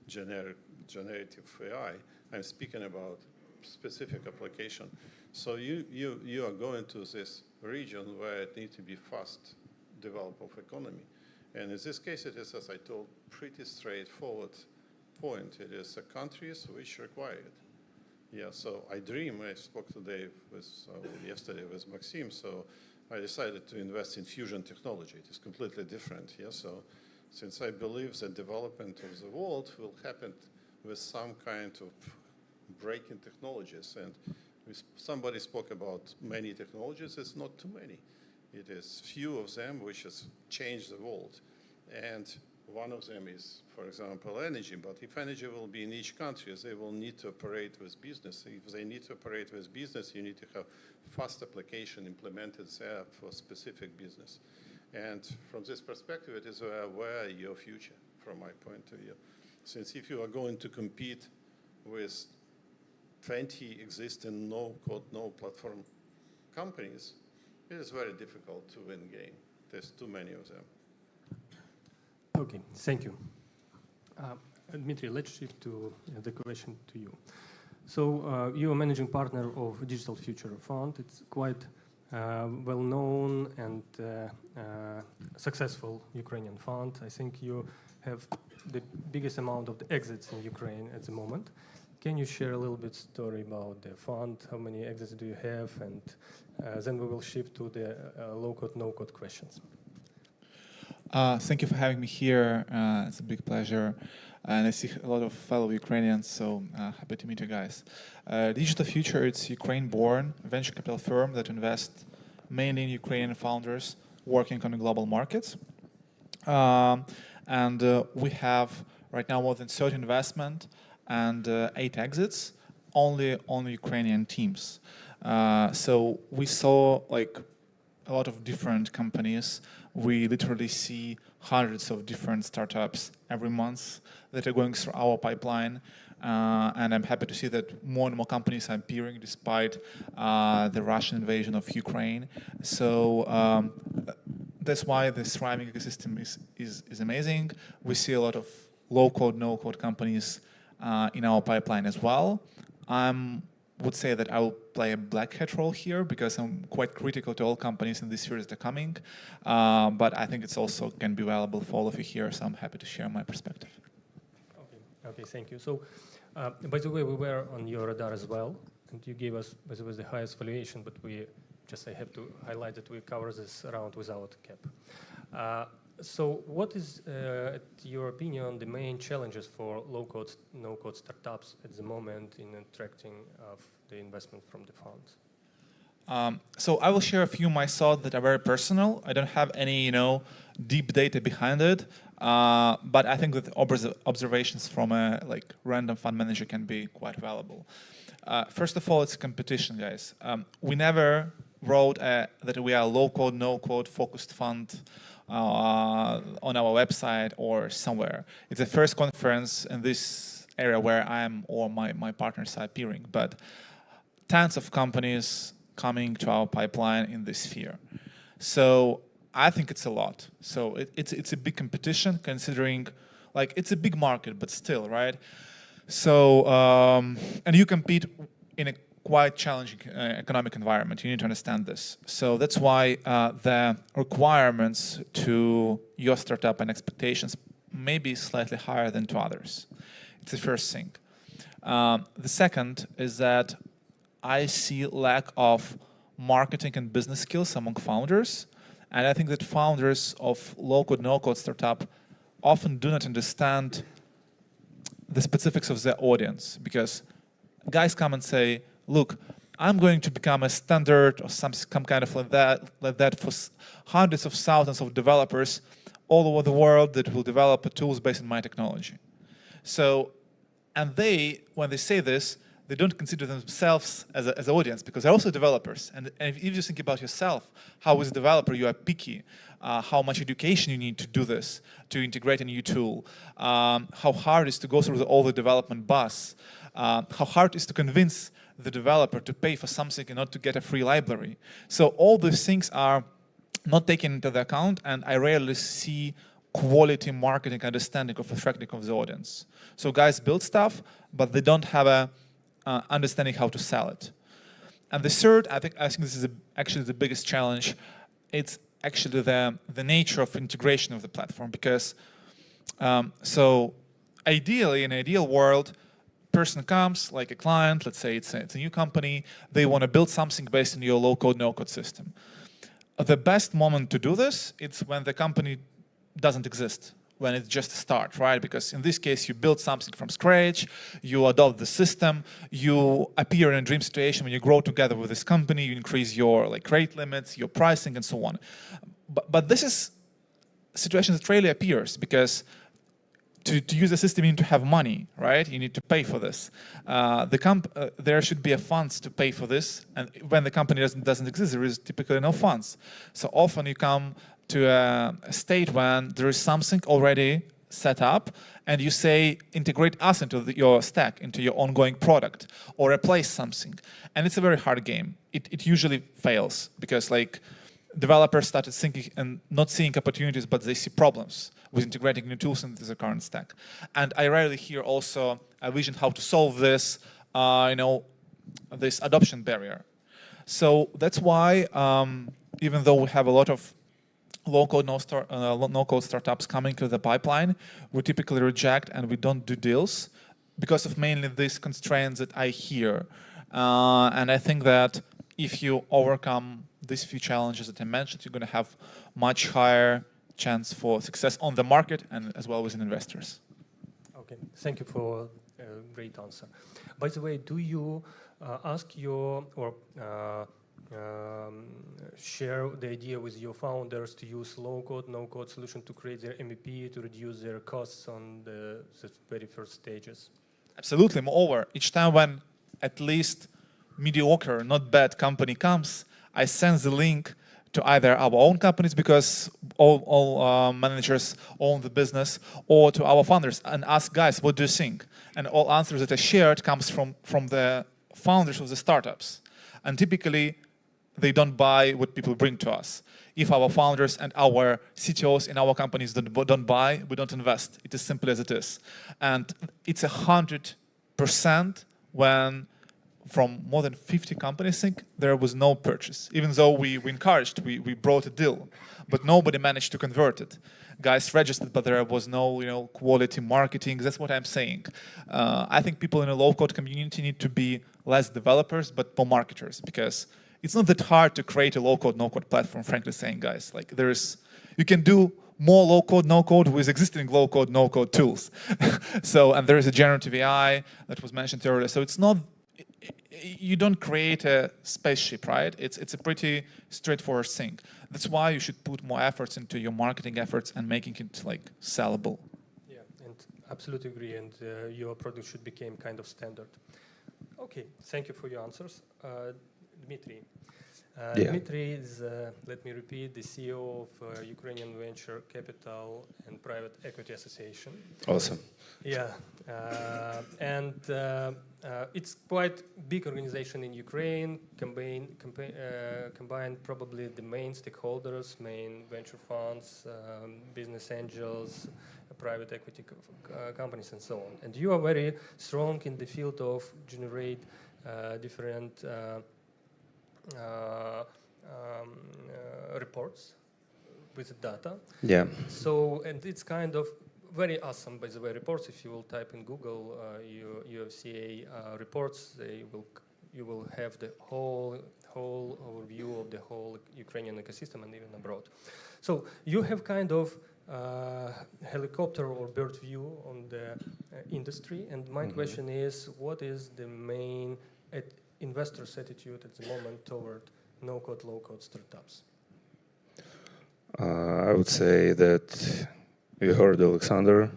generative AI. I'm speaking about specific application. So you are going to this region where it needs to be fast develop of economy. And in this case, it is, as I told, pretty straightforward point. It is the countries which require it. Yeah, so I spoke today with, yesterday with Maxim, so I decided to invest in fusion technology. It is completely different, yeah, so since I believe the development of the world will happen with some kind of breaking technologies, and somebody spoke about many technologies, it's not too many. It is few of them which has changed the world. And one of them is, for example, energy. But if energy will be in each country, they will need to operate with business. If they need to operate with business, you need to have fast application implemented there for specific business. And from this perspective, it is where your future, from my point of view. Since if you are going to compete with 20 existing no-code, no-platform companies, it is very difficult to win game. There's too many of them. Okay, thank you. Dmitry, let's shift to the question to you. So you are managing partner of Digital Future Fund. It's quite well-known and successful Ukrainian fund. I think you have the biggest amount of the exits in Ukraine at the moment. Can you share a little bit story about the fund? How many exits do you have? And then we will shift to the low-code, no-code questions. Thank you for having me here. It's a big pleasure. And I see a lot of fellow Ukrainians, so happy to meet you guys. Digital Future, it's Ukraine-born venture capital firm that invests mainly in Ukrainian founders working on the global markets. And we have right now more than 30 investments and 8 exits, only on Ukrainian teams. So we saw like a lot of different companies. We literally see hundreds of different startups every month that are going through our pipeline. And I'm happy to see that more and more companies are appearing despite the Russian invasion of Ukraine. So that's why the thriving ecosystem is amazing. We see a lot of low-code, no-code companies in our pipeline as well. I would say that I will play a black hat role here because I'm quite critical to all companies in this series that are coming. But I think it's also can be valuable for all of you here, so I'm happy to share my perspective. Okay, thank you. So, by the way, we were on your radar as well, and you gave us, by the way, the highest valuation, but I have to highlight that we cover this round without cap. So what is, in your opinion, the main challenges for low-code, no-code startups at the moment in attracting the investment from the funds? So I will share a few my thoughts that are very personal. I don't have any, deep data behind it, but I think that observations from a random fund manager can be quite valuable. First of all, it's competition, guys. We never wrote that we are a low-code, no-code focused fund on our website or somewhere. It's the first conference in this area where I am or my partners are appearing, but tons of companies coming to our pipeline in this sphere. So I think it's a lot. So it's a big competition considering, it's a big market, but still, right? So, and you compete in a quite challenging economic environment. You need to understand this. So that's why the requirements to your startup and expectations may be slightly higher than to others. It's the first thing. The second is that I see lack of marketing and business skills among founders. And I think that founders of low-code, no-code startup often do not understand the specifics of their audience, because guys come and say, look, I'm going to become a standard or some kind of like that for hundreds of thousands of developers all over the world that will develop tools based on my technology. So, and when they say this, they don't consider themselves as an audience because they're also developers. And if you think about yourself, how as a developer you are picky, how much education you need to do this, to integrate a new tool, how hard it is to go through all the development bus, how hard it is to convince the developer to pay for something and not to get a free library. So all these things are not taken into the account, and I rarely see quality marketing understanding of attracting of the audience. So guys build stuff, but they don't have a understanding how to sell it. And the third, I think this is actually the biggest challenge. It's actually the nature of integration of the platform, because so ideally, in an ideal world, person comes, like a client, let's say it's a new company, they want to build something based on your low-code, no-code system. The best moment to do this, it's when the company doesn't exist, when it's just a start, right? Because in this case, you build something from scratch, you adopt the system, you appear in a dream situation when you grow together with this company, you increase your rate limits, your pricing, and so on. But this is a situation that rarely appears, because to use the system, you need to have money, right? You need to pay for this. There should be a funds to pay for this, and when the company doesn't exist, there is typically no funds. So often you come to a state when there is something already set up, and you say, integrate us into your stack, into your ongoing product, or replace something. And it's a very hard game. It usually fails, because developers started thinking and not seeing opportunities, but they see problems with integrating new tools into the current stack. And I rarely hear also a vision how to solve this, this adoption barrier. So that's why, even though we have a lot of low-code, no-code startups coming to the pipeline, we typically reject and we don't do deals because of mainly these constraints that I hear. And I think that if you overcome these few challenges that I mentioned, you're going to have much higher chance for success on the market and as well as in investors. Okay, thank you for a great answer. By the way, do you ask your or share the idea with your founders to use low-code, no-code solution to create their MVP, to reduce their costs on the very first stages? Absolutely. Moreover, each time when at least mediocre, not bad company comes, I send the link to either our own companies, because all managers own the business, or to our founders and ask, guys, what do you think? And all answers that are shared comes from the founders of the startups. And typically, they don't buy what people bring to us. If our founders and our CTOs in our companies don't buy, we don't invest. It is simple as it is. And it's 100% when from more than 50 companies, I think, there was no purchase. Even though we encouraged, we brought a deal, but nobody managed to convert it. Guys registered, but there was no quality marketing. That's what I'm saying. I think people in the low-code community need to be less developers, but more marketers, because it's not that hard to create a low-code, no-code platform, frankly saying, guys. Like you can do more low-code, no-code with existing low-code, no-code tools. And there is a generative AI that was mentioned earlier. So it's not, you don't create a spaceship, right? It's a pretty straightforward thing. That's why you should put more efforts into your marketing efforts and making it like sellable. Yeah, and absolutely agree. And your product should become kind of standard. Okay, thank you for your answers. Dmitry. Dmitry is, let me repeat, the CEO of Ukrainian Venture Capital and Private Equity Association. Awesome. Yeah, and it's quite big organization in Ukraine, combine probably the main stakeholders, main venture funds, business angels, private equity companies, and so on. And you are very strong in the field of generate different reports with data. Yeah. So, and it's kind of very awesome, by the way, reports. If you will type in Google UVCA reports, you will have the whole overview of the whole Ukrainian ecosystem and even abroad. So you have kind of helicopter or bird view on the industry. And my question is, what is the main investors' attitude at the moment toward no-code, low-code startups? I would say that you heard Alexander,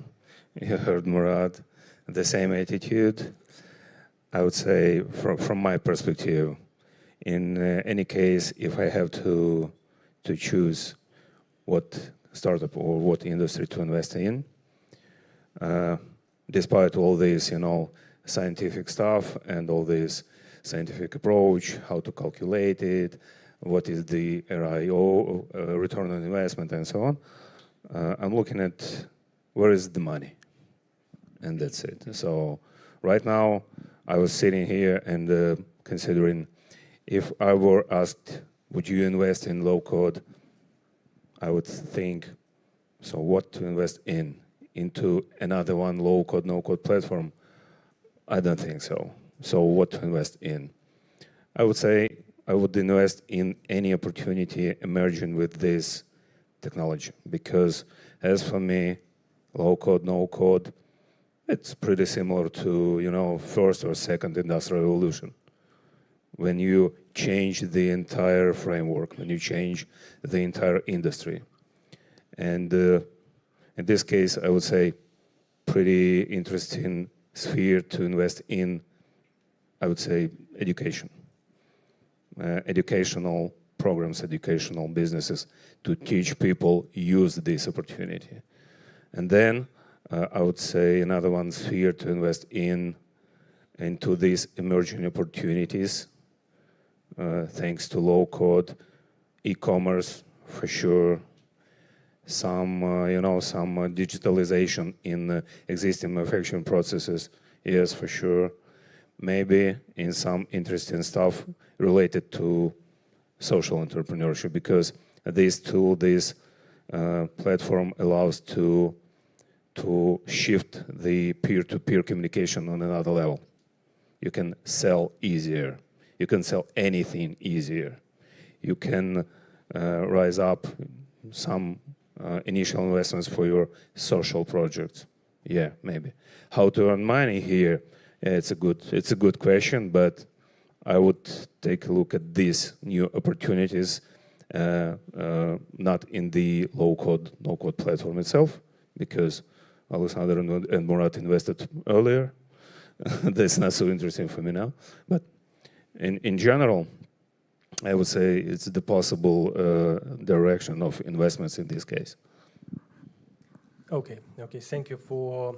you heard Murat, the same attitude. I would say from my perspective, in any case, if I have to choose what startup or what industry to invest in, despite all this, scientific stuff and all this scientific approach, how to calculate it, what is the RIO, return on investment, and so on. I'm looking at where is the money, and that's it. So right now, I was sitting here and considering if I were asked, would you invest in low code? I would think, so what to invest in? Into another one low code, no code platform? I don't think so. So what to invest in? I would say I would invest in any opportunity emerging with this technology, because as for me, low code, no code, it's pretty similar to, first or second industrial revolution. When you change the entire framework, when you change the entire industry. And in this case, I would say pretty interesting sphere to invest in, I would say, education. Educational programs, educational businesses to teach people use this opportunity. And then I would say another one sphere to invest into these emerging opportunities, thanks to low code, e-commerce for sure, some some digitalization in existing manufacturing processes, yes, for sure. Maybe in some interesting stuff related to social entrepreneurship, because this tool, this platform allows to shift the peer-to-peer communication on another level. You can sell easier. You can sell anything easier. You can rise up some initial investments for your social projects. Yeah, maybe. How to earn money here? It's a good question, but I would take a look at these new opportunities, not in the low-code, no-code platform itself, because Alexander and Murat invested earlier, that's not so interesting for me now. But in general, I would say it's the possible direction of investments in this case. Okay. Thank you for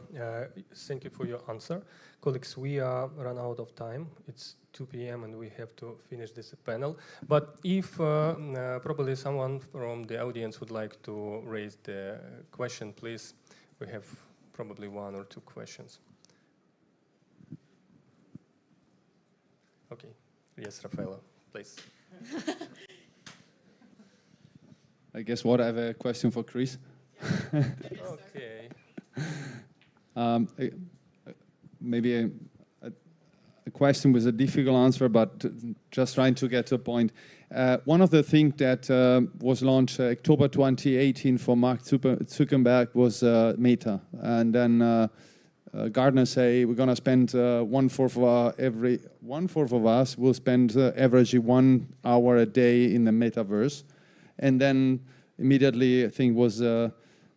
your answer, colleagues. We are run out of time. It's 2 p.m. and we have to finish this panel. But if probably someone from the audience would like to raise the question, please. We have probably 1 or 2 questions. Okay. Yes, Raffaello, please. I guess I have a question for Chris. Okay. Maybe a question with a difficult answer, but just trying to get to a point. One of the things that was launched October 2018 for Mark Zuckerberg was Meta, and then Gartner say we're going to spend 1/4 of us will spend averagely 1 hour a day in the metaverse, and then immediately I think was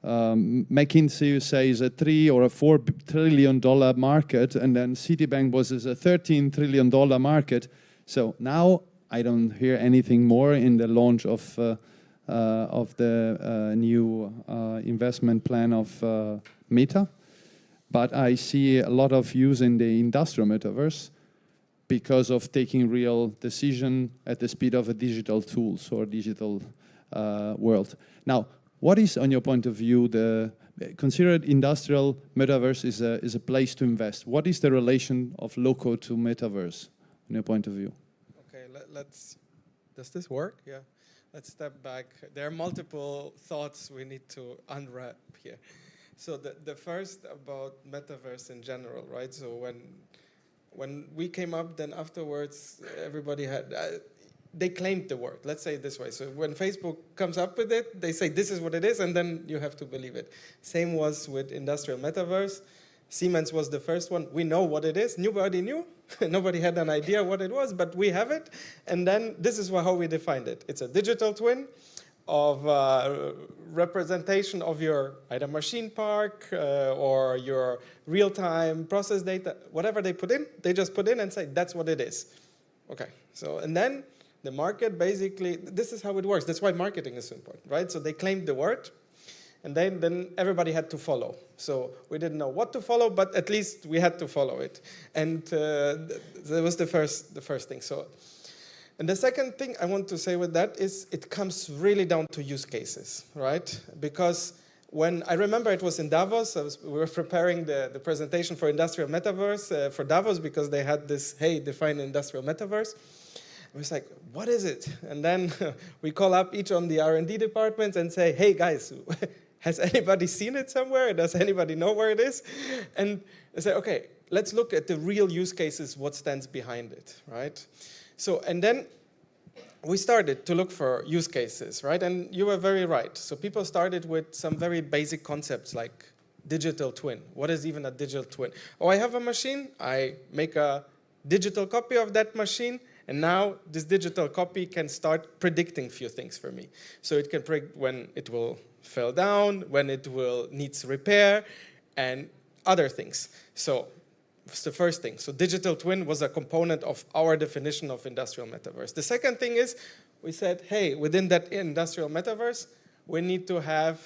McKinsey says a $3 or $4 trillion market, and then Citibank was a $13 trillion market. So now I don't hear anything more in the launch of the new investment plan of Meta, but I see a lot of use in the industrial metaverse because of taking real decision at the speed of a digital tools or digital world. Now, what is, on your point of view, considered industrial metaverse is a place to invest? What is the relation of local to metaverse, on your point of view? Okay, let's. Does this work? Yeah. Let's step back. There are multiple thoughts we need to unwrap here. So the first about metaverse in general, right? So when we came up, then afterwards everybody had. They claimed the word, let's say it this way. So when Facebook comes up with it, they say this is what it is, and then you have to believe it. Same was with industrial metaverse. Siemens was the first one. We know what it is. Nobody knew. Nobody had an idea what it was, but we have it. And then this is how we defined it. It's a digital twin of representation of your either machine park or your real-time process data. Whatever they put in, they just put in and say, that's what it is. Okay, so, and then the market basically, this is how it works. That's why marketing is so important, right? So they claimed the word, and then everybody had to follow. So we didn't know what to follow, but at least we had to follow it. And that was the first thing. So, and the second thing I want to say with that is it comes really down to use cases, right? Because when I remember it was in Davos, we were preparing the presentation for industrial metaverse for Davos because they had this, hey, define industrial metaverse. I was like, what is it? And then we call up each on the R&D departments and say, hey, guys, has anybody seen it somewhere? Does anybody know where it is? And I say, okay, let's look at the real use cases, what stands behind it, right? So, and then we started to look for use cases, right? And you were very right. So people started with some very basic concepts like digital twin. What is even a digital twin? Oh, I have a machine. I make a digital copy of that machine. And now this digital copy can start predicting few things for me. So it can predict when it will fall down, when it will needs repair, and other things. So that's the first thing. So digital twin was a component of our definition of industrial metaverse. The second thing is we said, hey, within that industrial metaverse, we need to have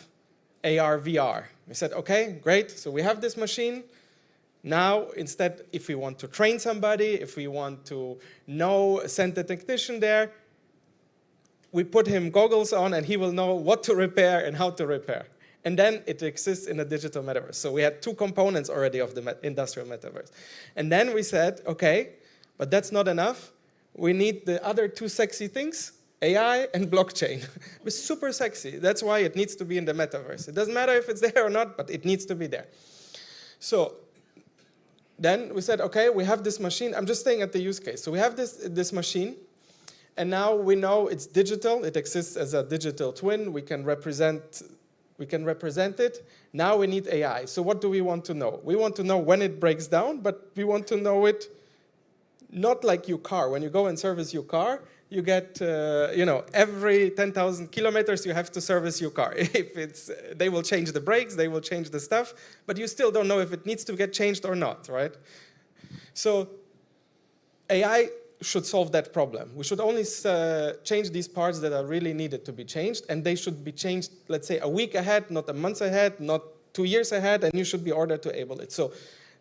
AR, VR. We said, okay, great. So we have this machine. Now, instead, if we want to train somebody, if we want to send a technician there, we put him goggles on and he will know what to repair and how to repair. And then it exists in a digital metaverse. So we had 2 components already of the industrial metaverse. And then we said, okay, but that's not enough. We need the other 2 sexy things, AI and blockchain. It was super sexy. That's why it needs to be in the metaverse. It doesn't matter if it's there or not, but it needs to be there. So then we said, okay, we have this machine. I'm just staying at the use case. So we have this machine, and now we know it's digital. It exists as a digital twin. We can represent it. Now we need AI. So what do we want to know? We want to know when it breaks down, but we want to know it not like your car. When you go and service your car, you get, every 10,000 kilometers you have to service your car. They will change the brakes, they will change the stuff, but you still don't know if it needs to get changed or not, right? So AI should solve that problem. We should only change these parts that are really needed to be changed, and they should be changed, let's say, a week ahead, not a month ahead, not 2 years ahead, and you should be ordered to enable it. So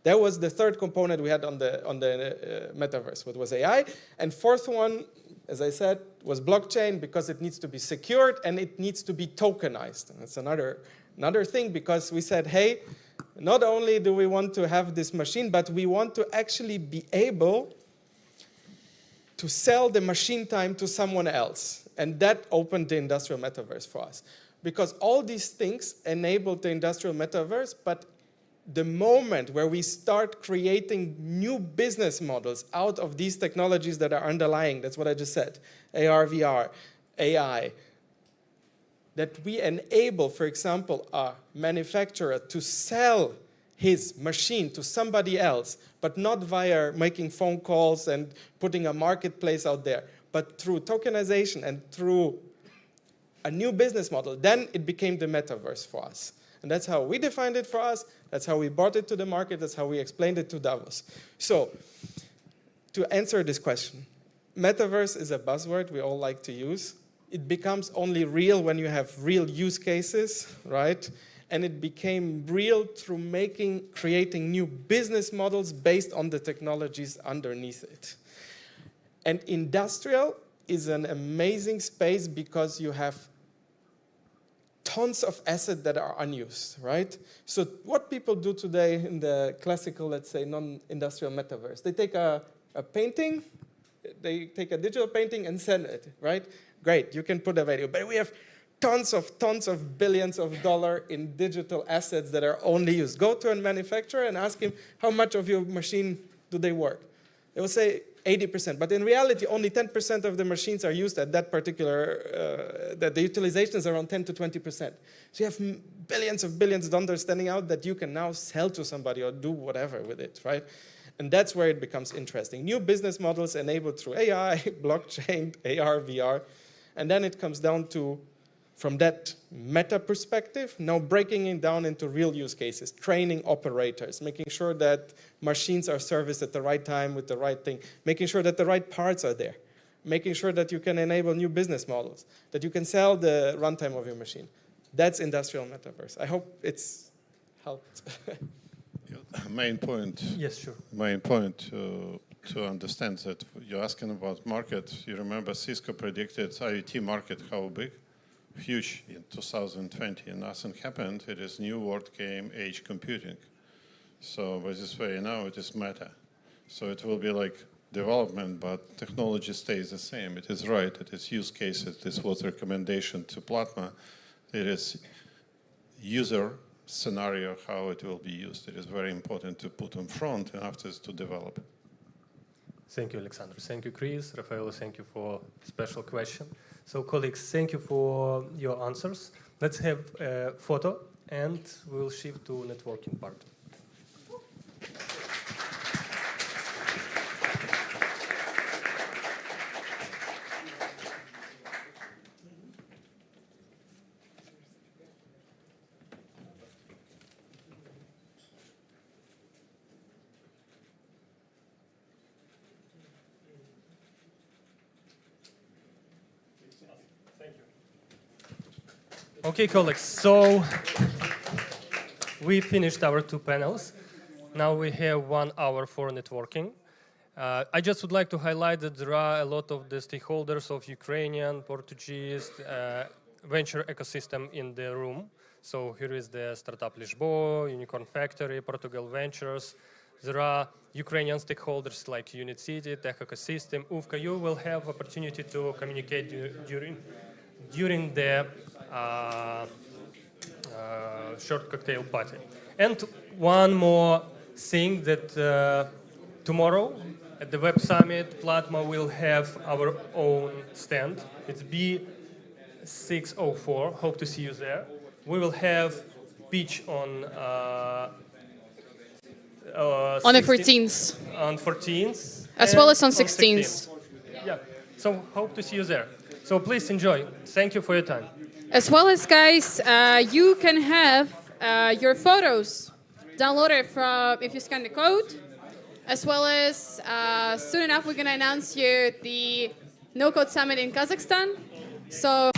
that was the third component we had on the metaverse, what was AI. And fourth one, as I said, was blockchain, because it needs to be secured and it needs to be tokenized. And that's another thing, because we said, hey, not only do we want to have this machine, but we want to actually be able to sell the machine time to someone else. And that opened the industrial metaverse for us. Because all these things enabled the industrial metaverse, but the moment where we start creating new business models out of these technologies that are underlying, that's what I just said, AR, VR, AI, that we enable, for example, a manufacturer to sell his machine to somebody else, but not via making phone calls and putting a marketplace out there, but through tokenization and through a new business model, then it became the metaverse for us. And that's how we defined it for us. That's how we brought it to the market. That's how we explained it to Davos. So to answer this question, metaverse is a buzzword we all like to use. It becomes only real when you have real use cases, right? And it became real through creating new business models based on the technologies underneath it. And industrial is an amazing space because you have tons of assets that are unused, right? So what people do today in the classical, let's say, non-industrial metaverse, they take a painting, they take a digital painting and send it, right? Great, you can put a value. But we have tons of billions of dollars in digital assets that are only used. Go to a manufacturer and ask him, how much of your machine do they work? They will say 80%. But in reality, only 10% of the machines are used at that particular, that the utilization is around 10 to 20%. So you have billions of dollars standing out that you can now sell to somebody or do whatever with it, right? And that's where it becomes interesting. New business models enabled through AI, blockchain, AR, VR. And then it comes down to, from that meta perspective, now breaking it down into real use cases, training operators, making sure that machines are serviced at the right time with the right thing, making sure that the right parts are there, making sure that you can enable new business models, that you can sell the runtime of your machine. That's industrial metaverse. I hope it's helped. Main point. Yes, sure. Main point to understand that you're asking about market. You remember Cisco predicted IoT market how big? Huge in 2020, and nothing happened. It is new word came, edge computing. So by this way, now it is meta. So it will be like development, but technology stays the same. It is right. It is use cases. This was recommendation to Platma. It is user scenario how it will be used. It is very important to put on front and after to develop. Thank you, Alexander. Thank you, Chris. Raffaello, thank you for special question. So, colleagues, thank you for your answers. Let's have a photo, and we'll shift to networking part. Okay, colleagues, so we finished our two panels. Now we have 1 hour for networking. I just would like to highlight that there are a lot of the stakeholders of Ukrainian, Portuguese venture ecosystem in the room. So here is the startup Lisbon, Unicorn Factory, Portugal Ventures. There are Ukrainian stakeholders like Unit City, Tech Ecosystem, UVCA. You will have opportunity to communicate during the short cocktail party. And one more thing that tomorrow at the Web Summit, Platma will have our own stand. It's B604. Hope to see you there. We will have pitch on the 14th. On 14th. As well as on 16th. Yeah. So hope to see you there. So please enjoy. Thank you for your time. As well as, guys, you can have your photos downloaded from, if you scan the code, as well as soon enough we're going to announce you the No Code Summit in Kazakhstan. So